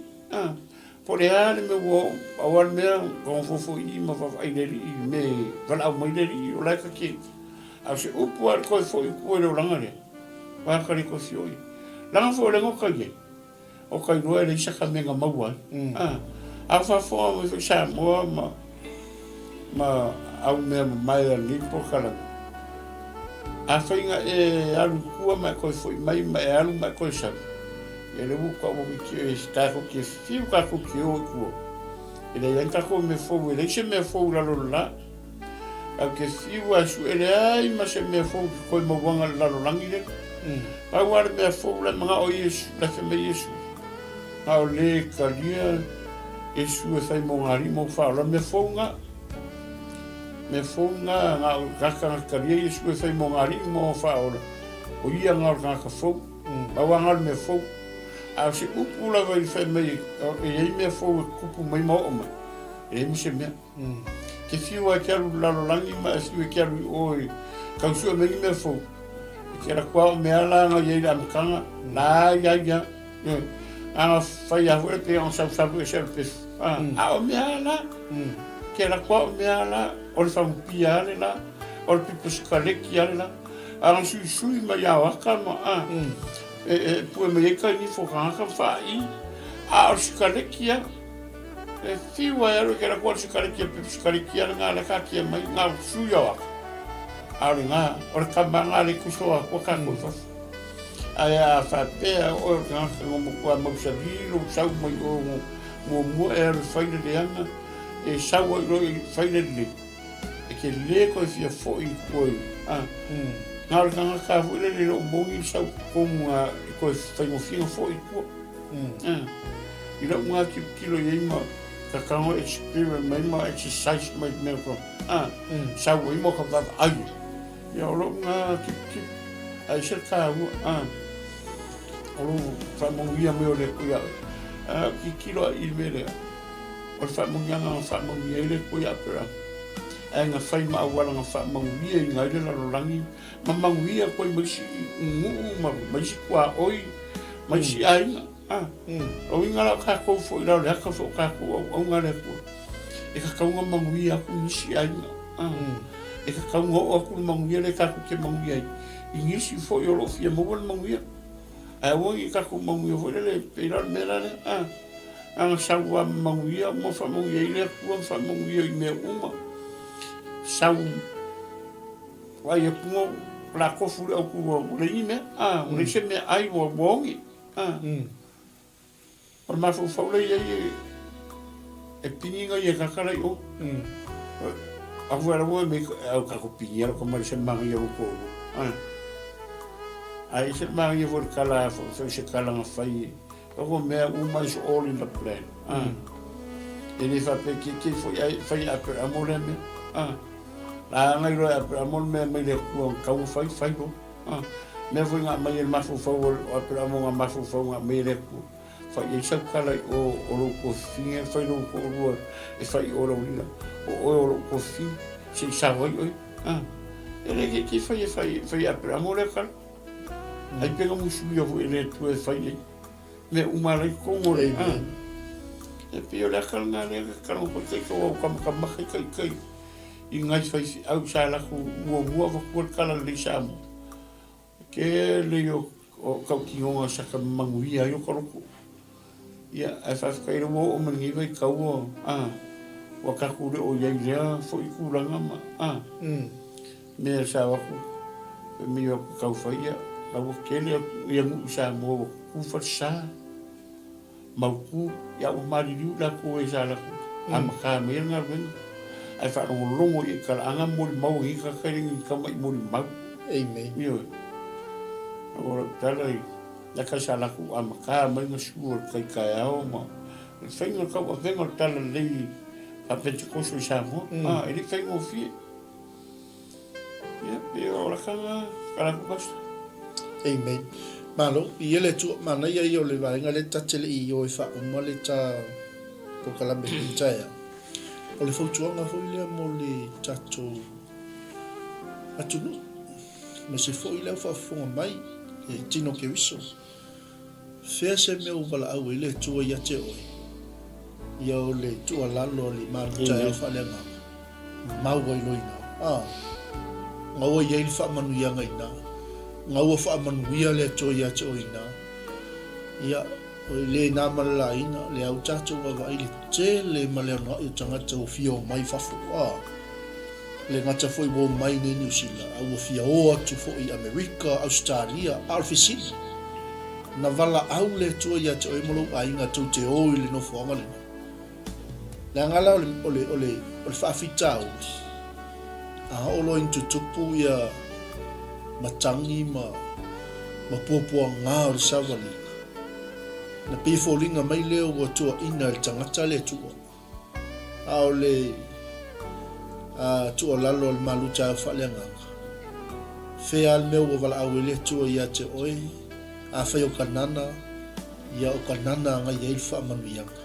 por le me wo awal me ko fo i ma fa ai le me vala mai le o la ka ki a se u pu ko fo i ko le langa le wa ka le ko si oi langa fo le ko ye o ka ro le sa ka me nga mawa a fa fo me sa mo ma au me mai le po kala a fainga e alu kua mai ko foi mai alu mai ko sa e le bu ko mi ki sta ko ki fiu ka ko ki o ku e le enka ko me fo le se me fo la la a ke fiu a su ele ai ma se me fo ko mo wanga la lo langi le Pau me fo le mga o Yesu, la fe me Yesu. Pau le kalia, Yesu e fai mo ngari mo fa la me fo nga nga kaka kalia Yesu e fai mo ngari mo fa ola. O ia nga ka fo. Pau nga me fo. A se upu la vai fai me e me fo kupu mai mo o mai. E mi se me. Ke fiua ke alu lalolangi ma e fiua ke alu oi. Kausua me me fo. Ke ra kwa me ala nga ye am kanga na ya anga fai a hore pe on sa e se pe o me ala ke ra kwa me ala o le fam pia le la o le pipo skale ki ala anga sui ma ya wa ka ma pu me ka ni fo ka fa I a o skale ki ya e fiua ya ke ra kwa skale ki pe skale ki ala nga la ka ki mai nga sui ya wa ale nga o ka manga le kusoa ko ka ko fa aya fa pe o nga mo ko mo sa lo sa mo mo e fa de ana e sa o lo fa de le e ke le ko fi fo I ko nga nga ka fu le lo mo I sa ko mo ko fa mo fi fo I ko I lo nga ki kilo ye ma ka ka mo experience mai ma exercise mai me ko sa o mo ka va ai ya lo nga ki ai se ka o fa mo via me o le ku ya ki kilo I me le o fa mo nga fa mo via le ku ya pera nga fa ma wala nga fa mo via nga le la langi ma via ko mo si ma si kwa oi ma si ai o nga la ka ko fo la ka fo ka ko o nga le ku e ka nga ma via ku ni si ai e ka kaunga o aku manguia le kaku ke manguia I ngisi fo I olo fia mawal manguia a wongi kaku manguia fo le peirar mera le anga sawa manguia mo fa manguia I le kua fa manguia I mea uma sau wai e pungo la kofu le au kua le I mea le se mea ai wa wongi o le mafu faule I e pininga I e kakara I o a fuera mo me au ka ko piñero como se mangi o ko ai se mangi for kala fo se kala nga fai o me uma is all in the plan ele fa pe ki fai a per amor me la nga ro a per amor me le ko ka u fai go me foi nga mai el mafu fo o per amor nga mafu fo nga me le ko fai e sa kala o ko finge fai lo ko e fai o lo o ko fi se sa voi ele que fai a per amor kan ai pega mo suyo ele tu fai me uma le como le e pio la kan le kan ko te ko kam kai I ngai fai au sa la ko mo ko kala le sa ke le yo o ka ki ngo sa ka manguia yo ko ia e fa kai mo o mangi vai ka o wa ka ku le o ia ia fo I kulanga ma me sa wa ku me yo ka fa ia la wo ke le ia mu sa mo ku fa sa ma ku ya o mari lu la ko e sa la ku am ka me nga ben ai fa no longo I ka anga mo mau I ka ka ring ka mai mo mau amen yo ora talai la ka sa la ku am ka me nga su kai ka ao ma fengo ka vengo tala le a pete ko su sa mo ele fengo fi ya ora ka ku basta amen malo I ele tu mana ia I o le vai nga le tatele I o fa o mo le ta ko kala be ta ya o le fo tuanga fo le mo le tato atu no me se fo ile fa fo mai e tino ke wiso fe se me o bala au ile tu ia te o ia o le tu ala lo le ma ta fa le ma wa lo ina nga o ia il fa manu ia ngai na nga o fa manu ia le tu ia te o ina ia o le na mala ina le au tato wa va ile te le male no I tanga te o fio mai fa fo le ngata foi bo mai ni New Zealand au fia o atu fo I America Australia alfisin na vala au le tu ia te o molo ai nga tu te o le no fo ngale la ngala ole fa fitau o lo into tupu ia matangi ma ma puapua ngā o le sawali. Na pifolinga mai leo wa tua ina le tangata le tua. Ao le tua lalo le malu tau whaleanganga. Whea al meo wa wala awe le tua ia te oi. A whai o kanana, ia o kanana nga ia ilwha manuianga.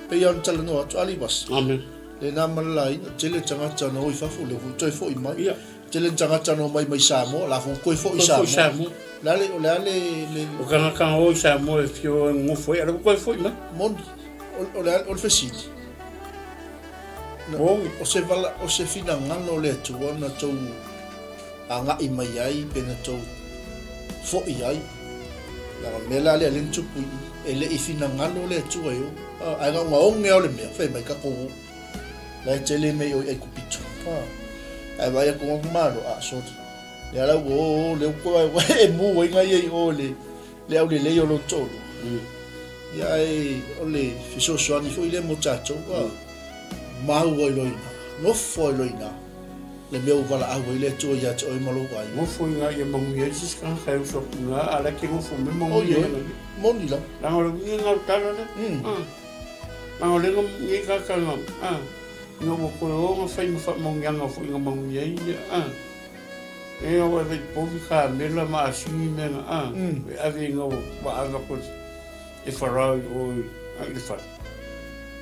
Pei anu tala no atu alibas. Amen. Le nā malala ina, tele tangata na oi fafu le hutoi fo i mai. Tele tangata no mai Samoa, la fo koi fo i Samoa. Lale o le o kanga o Samoa e fio ngofo ia, koi fo i mai. Mondi, o le fesiti. O se vala, o se fina ngano le tua na tau anga i mai ai, pena tau fo i ai. La mela le alentupu e le i fina ngano le tua yo. Ai nga onge o le mea, fai mai kako. La tele me o e kupitu. Ai vai ko ngomaro a sot. Le ala wo le ko e mu wo nga ye o le au le o lo tolo. Ya e o le fiso so ani fo ile mo chacho ko. Ma wo loina. No fo loina. Le meu vala a wo ile to ya to mo lo wa. Mo fo nga ye mo ye sis kan khayo so nga ala ke mo fo me mo ye. Mo ni la. La ngo ni nga tala le. Ma le ngo ni ka ka ngo. Nga mo ko o fai mo fa mo nga fo nga mo ye e o ve po ka me la ma si me e ave nga ba nga po e fara o le fa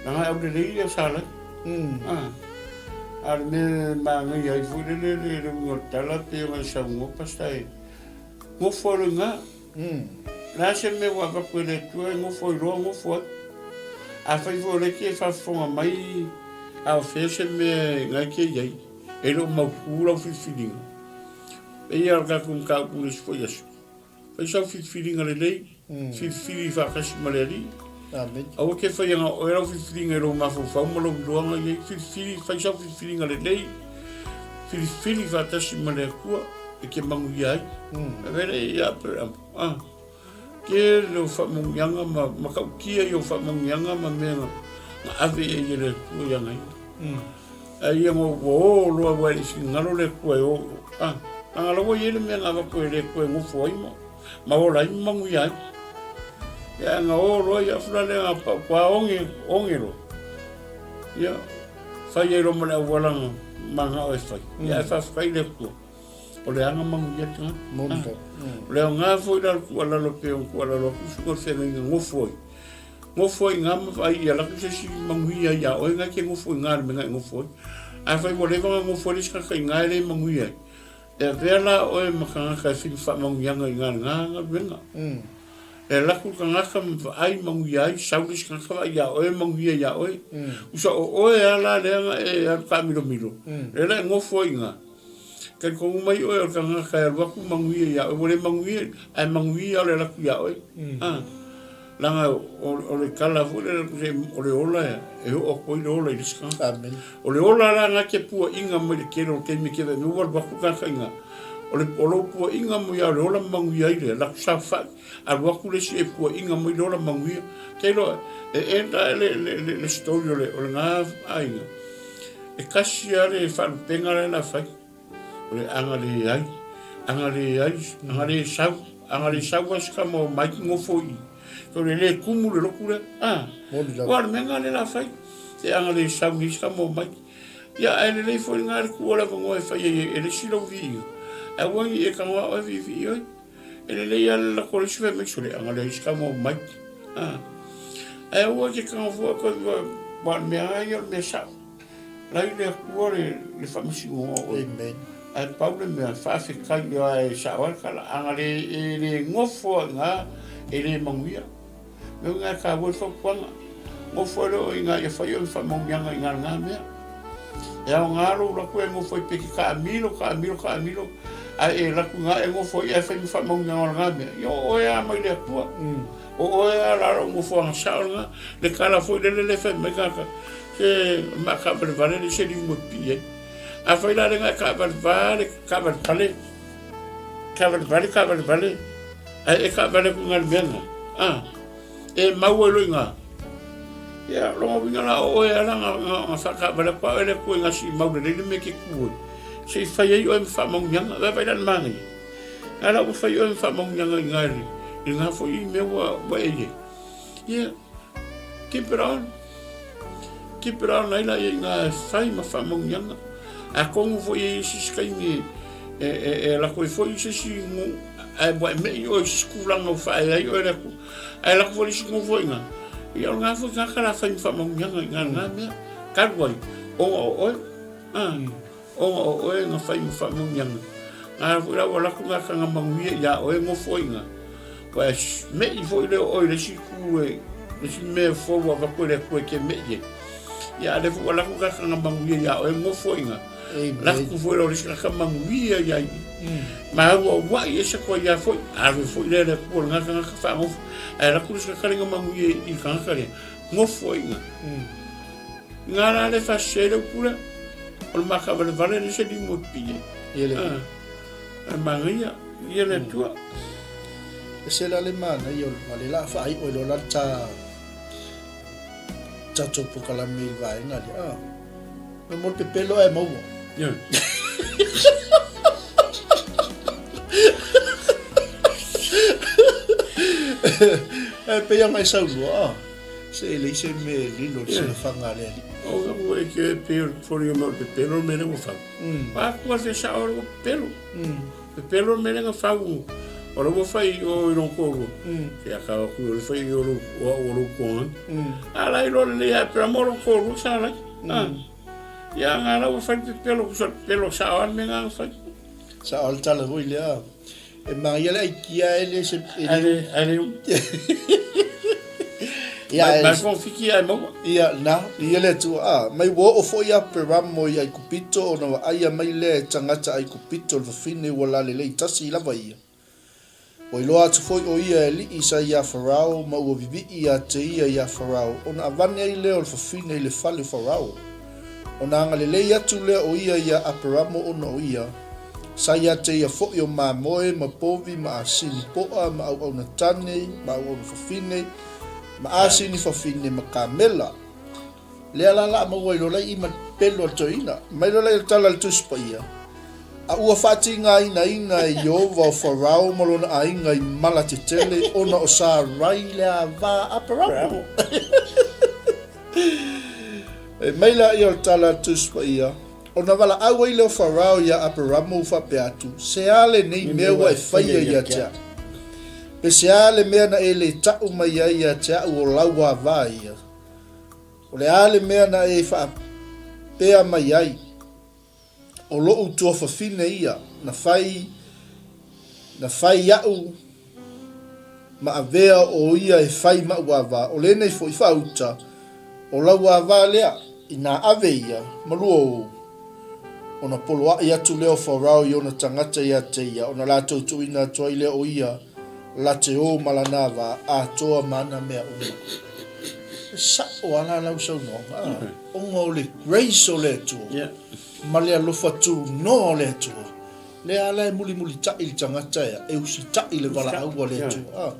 nga au de le sala ar me ma nga ye fo le ngo tala pe nga sa ngo pastai mo fo nga la se me wa ba po le tu ngo fo ro ngo fo a fai fo le ke fa fo mai a fese me nga ke ye e lo ma pura filinga e ia ga kun ka pulis fo yesu fa sa filinga le lei fili fa kas maleri amen au ke fa nga o era filinga lo ma fo fa mo lo nga ye fili fa sa filinga le lei fili fa tas maleri ko e ke mangu ye e vere ia per ke lo fa mo yanga ma ka kia yo fa mo yanga ma me na ave e le ku yanga ai mo wo lo wa ni ngalo le ku o anga lo ye le me nga ko le ku mo foi mo ma o la mo ngu ya ya nga o lo ya fula le pa kwa onge lo ya fa ye lo mo la wala ma nga o fa ya fa le ku o le anga mo ya ta mo le nga foi la ku la lo pe ku la lo ku ko se ngo foi ngo foi ngam ai ya la ku se si manguia ya o nga ke ngo foi ngar me ngo foi a foi mo le ngo foi ska ka ngai le manguia e vela o e maka ka fi fa manguia nga venga e la ku ka ka ai manguia ai saulis ka ka ya o e manguia ya o usa o e ala le e ka milo e la ngo foi nga ke ko mai o ka nga ka wa ku manguia ya o le manguia ai manguia le la ku ya o langa o le kala fule o le ola e o ko le ola i ska amen o le ola la nga ke pu inga mo le kero ke mi ke me wa ba ku ka inga o le pu inga mo ya le ola mangu ya ile la sa fa a wa ku le si e pu inga mo le ola mangu ke lo e da le story o le nga ai e kasi ale fa penga la fa o le anga le sa wa ska mo mai ngo foi to le kumu le lokura wa menga le la fai te anga le sauni ska mo mai ya ele le foi ngar ku ola ngo e fai e le silo vi e wani e ka wa vi ele le ya la ko le shwe me shule anga le ska mo mai e wa ke ka vo ko wa me ai me sa la ile ku le famisi ngo amen a Paulo me fa fe ka yo e sa wa ka anga le ngofo nga ele manguia me nga ka wo fo kwanga mo fo lo nga e fa yo fa mo nga me ya nga lo ko mo fo pe ka milo a e la ku nga e mo fo e fa mo nga me yo o ya ma le ku o ya la mo fo nga sa nga le kala fo le fa me ka ke ma ka per vale le se di mo pie a fa la nga ka vale e ka vale ku nga me e mauelo nga ya lo mo vinga o ya nga fa ka bala pa ele ku nga si mau le me ke ku se fa ye o fa mo nga va dan mangi Ala o fai o fa mo nga ngari. I nga fo I me wa e. Yeah. Keep it on. Keep it on la nga fai ma fa mo nga. A kongo fo I si kai ni la ko fo I si mo ai bo me yo skula no fa ai o era ku. Ai la ko si mo fo nga. Ia nga fo ka kala fa mo nga me. Karwai. O nga fai mo fa mo nga. A wala ku nga nga manguia ya o ngo foinga ko me I foi le o le siku le si me fo wa ko le ko ke me ye ya le wala ku nga nga manguia ya o ngo foinga la ku foi le si nga manguia ya ma wa ye se ko ya foi a foi le ko nga nga fa mo la ku si nga manguia I kan ka le ngo foinga nga la le fa se le pura o ma ka vale le se di mo pie Maria, ia le tua. Se la le mana io vale la fa o lo la cha chopo kala mil vai na dia. Me mo pe pelo e mo. Ia. Pe ia mai sau lo. Se le se me lilo se fa ngale. O que pelo for eu meu pelo me não fa. Pa ku se sa o pelo. Pelo me não fa o vou fai o não corro. Que acaba com o fai o com. Ala ilo le a para moro corro sala. Ya ngala o fai pelo sa o me não fai. Sa o tala ho ile. E mai ele kia ele se ia mas con fiki ai mo ia na ia le tu mai wo o foi a peramo ia kupito no ai mai le tangata ai kupito le fine wala le tasi la vai o loa tu foi o ia li isa ia farao ma o vivi ia te ia farao ona avane ai le o fine le fale farao ona ngale le ia tu le o ia a peramo ono ia sa ia te ia fo yo ma moe ma povi ma asini poa ma au na tane ma o fine ma asini fa fine ma kamela le ala ma wo lo lai ma pelo toina mai lo lai tala tu spaia a ua fati ngai ina yo va farao mo lo na inga I mala te tele ona o sa rai le va apara e mai la yo tala tu spaia ona vala au ile o farao ya apara mo fa peatu se ale nei mewa e faia ya cha Pesiale mea na ele tau mai ai a tea o laua vai. O le ale mea na e wha pea mai ai. O lo utua whawhine ia na whai iau ma a vea o ia e whai ma uawa. O le nei fo I whauta o laua va lea I nga ave ia malua o. O na poloa I atu leo wharau I ona tangata ia te ia. O na lātou tuina tua I lea o ia. La te o malanava a toa mana mea uma. Sa o ala lau sau no. Onga o le grace o le tua. Ma le alofa tu no le tua. Le ala e muli tai li tangata ea. E usi tai le wala aua le tua.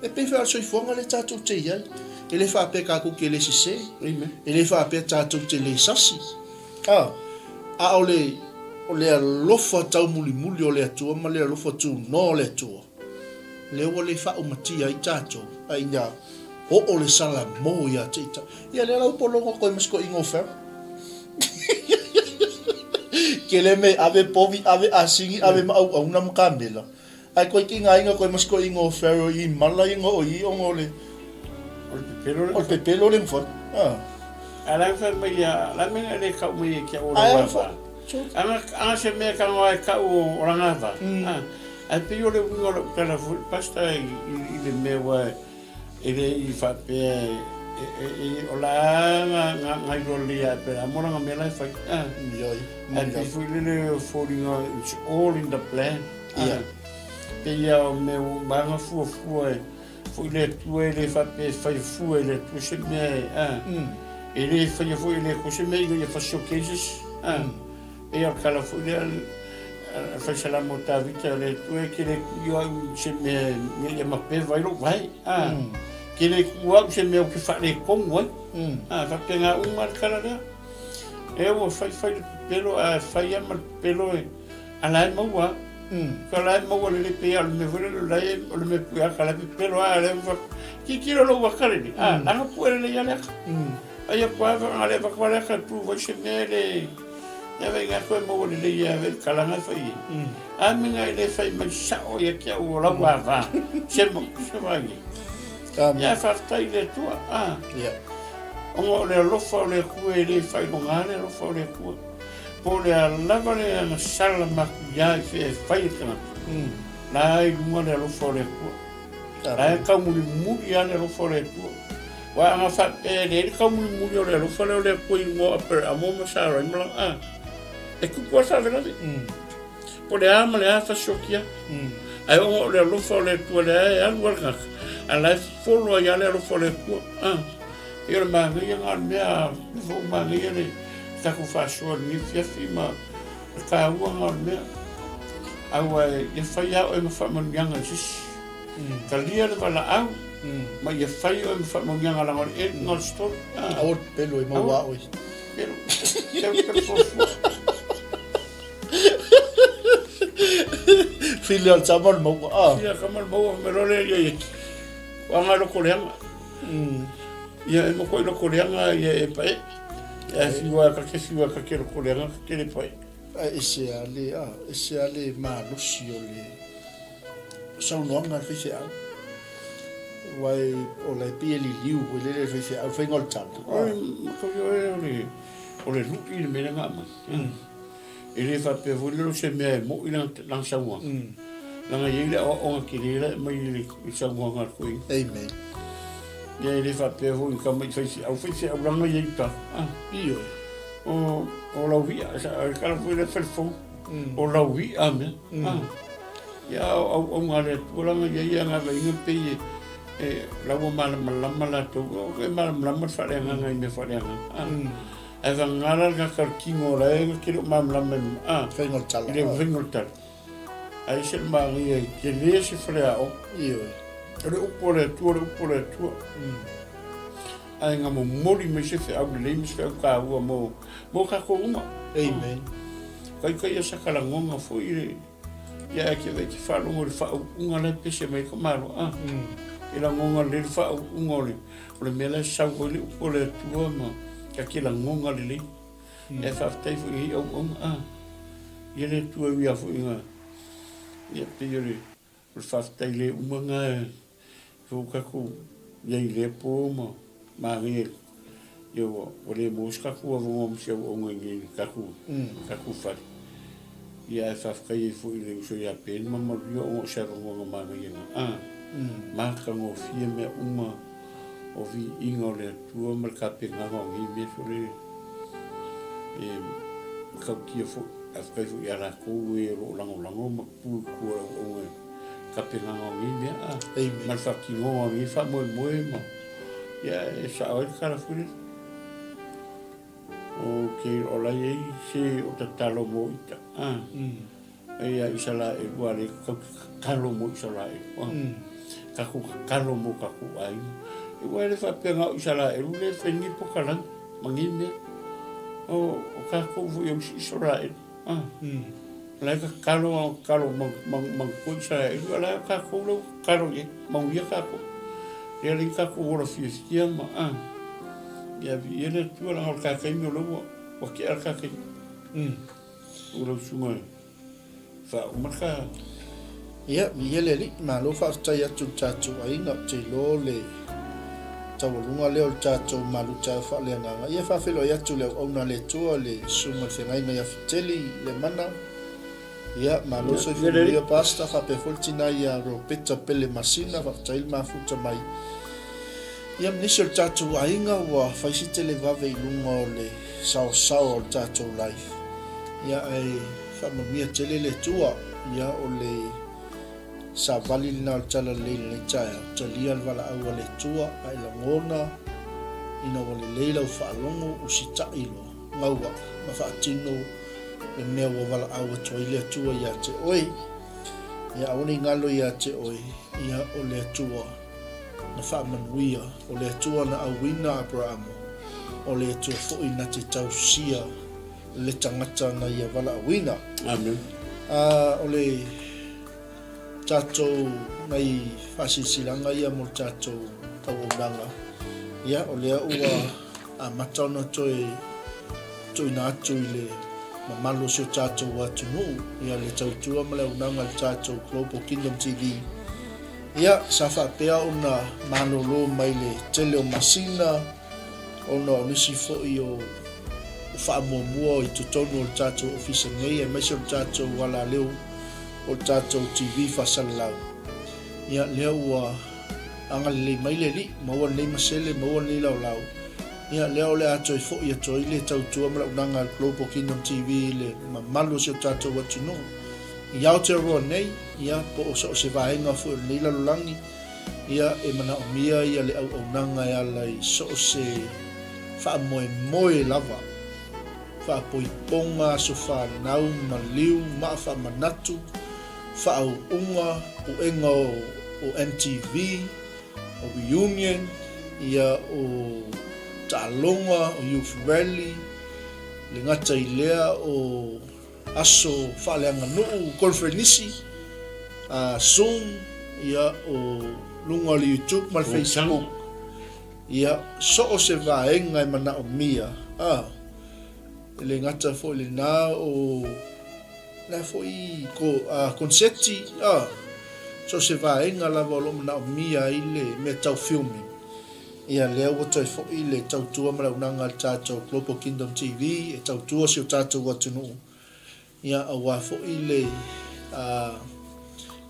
E pe wha soi fonga le tātou te iai. E le wha pe kako ke le sise. E le wha pe tātou te le sasi. A o le alofa tau muli o le tua. Ma le alofa tu no le tua. Le o le fa o matia I tato ai nga o le sala mo ia tita ia le lau polongo ko masko ingo fer ke le me ave povi ave asingi ave ma au una mkambela ai ko kinga inga ko masko ingo fer I mala ingo o I ongole o pepelo le mfon ala fa me ia la me le ka me ke o la fa anga se me ka o ka o ranga fa Ai pe yo le wingo kala fu pasta I le mewa I fa pe o la nga yo le ya pe amora nga mela fa yoi ai pe fu le falling it's all in the plan pe ya me ba nga fu le tu le fa pe fa fu le tu se me e le fa fu le ko se me le fa showcases e ya kala fu le fai la mota vita le tue che le io se me ma pe vai lo vai che le kuau se me o che fa le con voi fa pena un marcare e o fai pelo fai mal pelo ala mo wa Kala mo le pe al me vole le o le me pua kala pe pero ale ki kilo lo wakale ni anga puele le yale ai kwa va ale va kwa ka tu vo chemele ya venga ko mo le ya ve kala na fai minga le fai ma sa o ya ki o la va chemo chemagi ya fa tai le tu ya o le lo fa le ku le fai no ngale lo fa le ku po le lava le na sala ma ya fe fai kana la i mo le lo fa le ku la ka mu mu ya le lo fa le ku wa nga fa le ka mu mu le lo fa le ku mo per amo ma sa ra mo e ku po sa vela po le ama le fa shokia ai o le lo fa le ku le al wa ka ala fo lo ya le lo fa le ku io ma io non mi ha ma io ne sta con fascio ni fiafima ka uanga me awa e faia o me fa monianga sis ka lia le bala au ma e faia o me fa monianga la ngol e ngol sto au pelo e ma wa o pero que fofo filia al chamal mo filia kamal mo me lo le ye wanga lo koleanga ia e mo ko lo koleanga ia e pai ya siwa ka ke lo koleanga ke le pai ese ale ma lo si o le sa no nga fise au wai o le pieli liu o le fise au fengol chat ko o le lupi le mena ngama ele fa pe volo se me mo ina lang sa wa langa yele o ke le mai le sa wa nga ko amen ya ele fa pe vo ka mai fise au langa yele ta io o la vi ka fu le felfo o la vi ame ya o ngale o langa ya nga va ina pe la wo mala to o mala fa le nga me fa le nga e va ngala ka kingo la e ke lo fengol chala ile fengol tal ai se ma ye ke le se fra o io le upole tu ai nga mo mori me se fe au le me se ka u mo ka ko uma amen kai ya sakala ngonga fo ile ya ke ve ki fa lo mo fa unga le pese me ko malo ila ngonga le fa unga le mele sa ko le upole tu ma ka ke la ngonga le e fa tai fo i o ile tu ya fo inga ya pe ile fa tai le umanga fo ka ko ya ile po mo Marie yo ole mosca ko vo mo se o ngi ka ku fa ya fa ka ye fu ile so ya pen ma mo yo o se ro ma ngi ma ka mo fie me uma o vi ingole tu o mer ka pe nga ngi me so le ka ki fu afka fu ya la ko we ro lango ma pu ko o ka pe nga ngi me ma fa ki mo ngi fa mo ma ya sa o kara furi o ke o la ye se o talo mo ita ya isala e wale kalo mo isala e ka ku kalo mo ka ku ai e wale fa penga isala e le fengi pokalan mangine o ka ku fu yo isala e la ka kalo mang ku isala e wala ka ku lo kalo ye mang ye ka ku e le ka ko ora fiestia ma ya vi ele tu la ka ka mi lo o ke al ka ka o lo suma fa o marka ya mi ele li ma lo fa sta ya tu cha chu ai na che lo le cha wo lunga le o cha chu ma lu cha fa le nga ya fa fe lo ya tu le o na le tu le suma se ngai na ya fiteli le mana ya ma lo so fi le pasta fa pe foltina ya ro pizza pele masina fa cha il ma fu cha mai ya mnisho tatu ainga wa faisite le vave ilunga le sao tatu life ya ai fama mia tele le tua ya ole sa vali na chala le chaya chalia wala au le tua ai la ngona ina wale leila fa longo usita ilo ngawa ma fa tino le me wala au toile tua ya te oi ya oni ngalo ya te oi ya ole tua na fa manuia o le tua na awina Abraham o le tua fo ina te tausia le tangata na ia wala awina amen O le tātou ngai whasisilanga ia mo tātou tauonanga. Ia o lea ua a matauna toi nā atu i le mamalo sio tātou atunu. Ia le tautua ma le unanga le tātou Global Kingdom TV. Ia sa whapea o na manolo mai le tele o masina o na onisi fo i o whaamuamua i tutonu o le tātou ofisa ngai e maise o le tātou wala leo o le tātou TV whasalau. Ia lea ua angalele mai le li, maua nei masele, maua nei lau lau. Ia lea o le ato i fo i ato i le tautua mala unanga Global Kingdom TV le mamalu si o tātou watunu. Ia o te roa nei, ia po o se vahenga fo i nei lalulangi. Ia e mana o mia ia le au unanga ia lai so se whaamoe moe lava. Whaapoiponga so whanau maliu, maa whamanatu, whaau unga, o enga o MTV, o Reunion, ia o Ta'alonga, o Youth Rally, le ngata i lea o aso whaaleanga nuu, konferenisi, Zoom, ia o lunga le YouTube, mal Facebook, ia so o se vaenga e mana o mia, le ngata fo le nā o na fo i konseti so se vaenga lava o lo mana o mia i le me tau filming. Ia lea ua toi fo i le tau tua mara unanga le tātou Global Kingdom TV e tau tua si o tātou watunu. Ia awa fo i le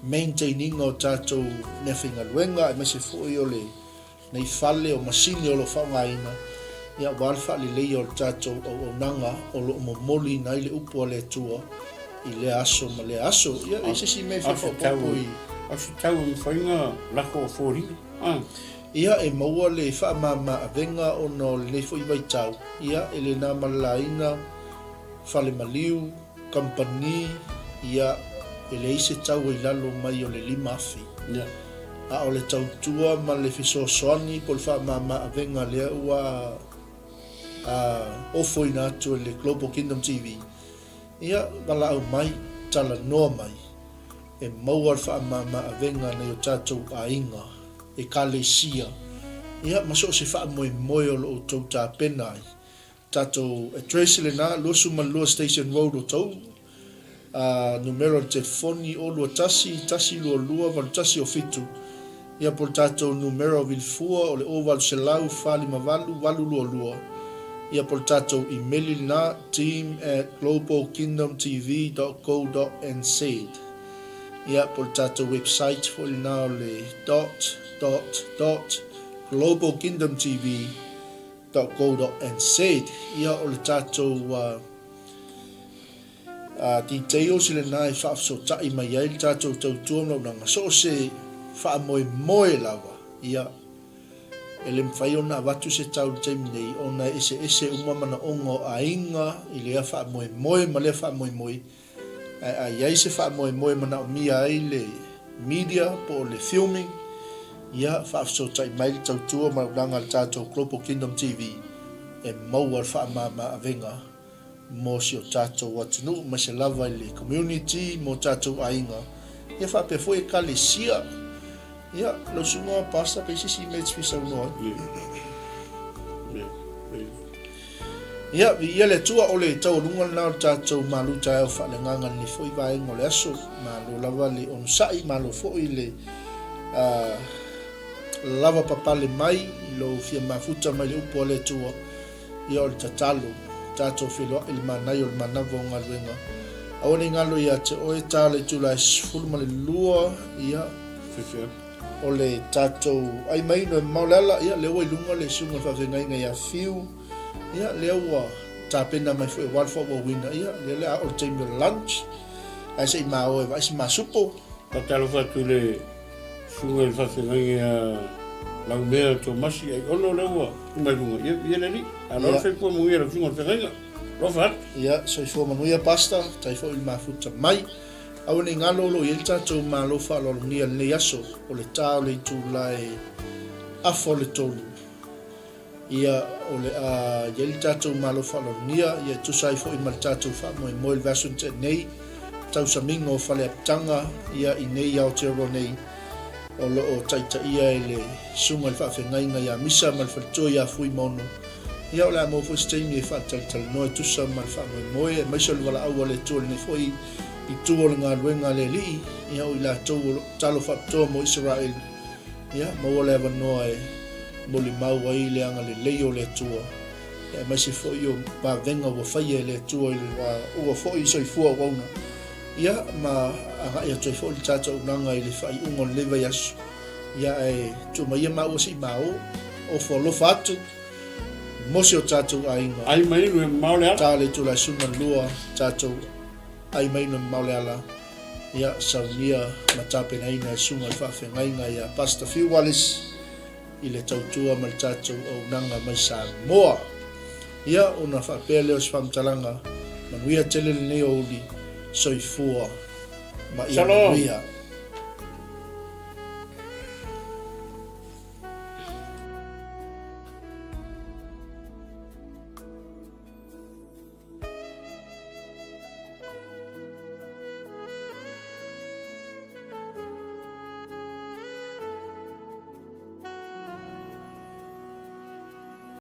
maintaining o tātou newhinga luenga e mese fo i o le nei fale o masini o lo whaungaina. Ia walfa li lei o tātou o nanga o lo momoli nai le upo le tua i le aso ma le aso. Ia e sisi me whakapopo i. Afi tau mi whainga lako o fōri. Ia e maua le whaamama avenga o no le nei fo i vai tau. Ia e le nā malaina whale maliu, kampani, ia e le ise tau i lalo mai o le lima afi. A o le tau tua ma le fisosoani po le whaamama avenga lea ua ofo i nātu le Global Kingdom TV. Ia wala au mai, tala noa mai, e maua le whaamama avenga nei o tātou a inga, e Kalesia. Ia maso se whaamoe moe o lo tau tā penai. Tātou e Tracy le nā, losu ma lua Station Road o tau, numero te telefoni o lua tasi lua lua, valu tasi o fitu. Ia por tātou numero vilfua o le ovalu se lau, whali ma valu lua lua. Ia por tātou emaili na team@globalkingdomtv.co.nz. Ia por tātou website fo na le globalkingdomtv.co.nz. Ia o le tātou details le na e whaafsotai mai ai le tātou tautua mlaunanga. So se whaamoe lava. Ia e le mwhai ona watu se tau taimi nei, ona ese umamana ongo a inga, i lea whaamoe ma lea whaamoe. A iai se whaamoe mana o mia ai le media po le filming, ia whaafsotai mai le tautua maunanga le tātou Global Kingdom TV, e maua le whaamama avenga, mo si o tātou watunu, ma se lava i le community, mo tātou a inga. Ia whaapefo e Kalesia, ia lo sunga pasta pe sisi mets fisa no. Ia vi le tua o le tau lunga na tātou malu tai o whalenganga ni foi vai ngo le aso malu lava le on sai malu foi le lava papale mai lo fia mafuta mai upo le tua ia o le tatalo tātou filo il manai o le manavo ngaluenga aone ngalo ia te oe tale tula fulma le lua ia o le tātou ai mai no maulala ia le oi lunga le sunga whawhengai ngai a fiu ia le ua tāpena mai fwe walfa wa wina ia le a o teimi lunch ai se ma oe vai se ma supo patalo fatu le sunga le whawhengai a lau mea to masi ai ono le ua mai lunga ia le ni a lo fe po muia le sunga whawhengai lo fat ia so i fo manuia pasta tai fo il mafuta mai au ni ngalo lo il tātou malofa lo nia le aso o le tau le tūlai afo le tolu ia o le il tātou malofa lo nia ia tu sai fo i mal tātou fa mo il vasun te nei tau sa mingo fale aptanga ia i nei au te nei o lo o taita ia e le sunga le whawhengainga ia misa ma le whatoa ia fui mono. Ia o la mo fo steingi e whatal noe tusa ma le whamoe moe e maisa le wala aua le tō le foi i tūo le ngā ruenga le li ia o i la tō talo whaptoa mo Israel. Ia ma o le awa noa e mo le maua i le anga le leo le tūa. Ia maisi fo i o pa venga wa whaia le tūa i le wa ua fo i soi fua wauna. Ia ma anga ia toi fo i tata unanga i le whai ungon lewa yasu. Ia e tu ma ia maua si mao o fo lo fatu. Mosi o tātou ainga. Ai mai no maule ala. Tāle tu la suma lua tātou ai mai no maule ala. Ia saunia ma tāpena ina e sunga i whawhengainga ia Pastor Phil Wallace i le tautua ma le tātou o nanga mai sa moa. Ia una whapea leo si whamtalanga manuia tele le neo uli soifua ma ia manuia.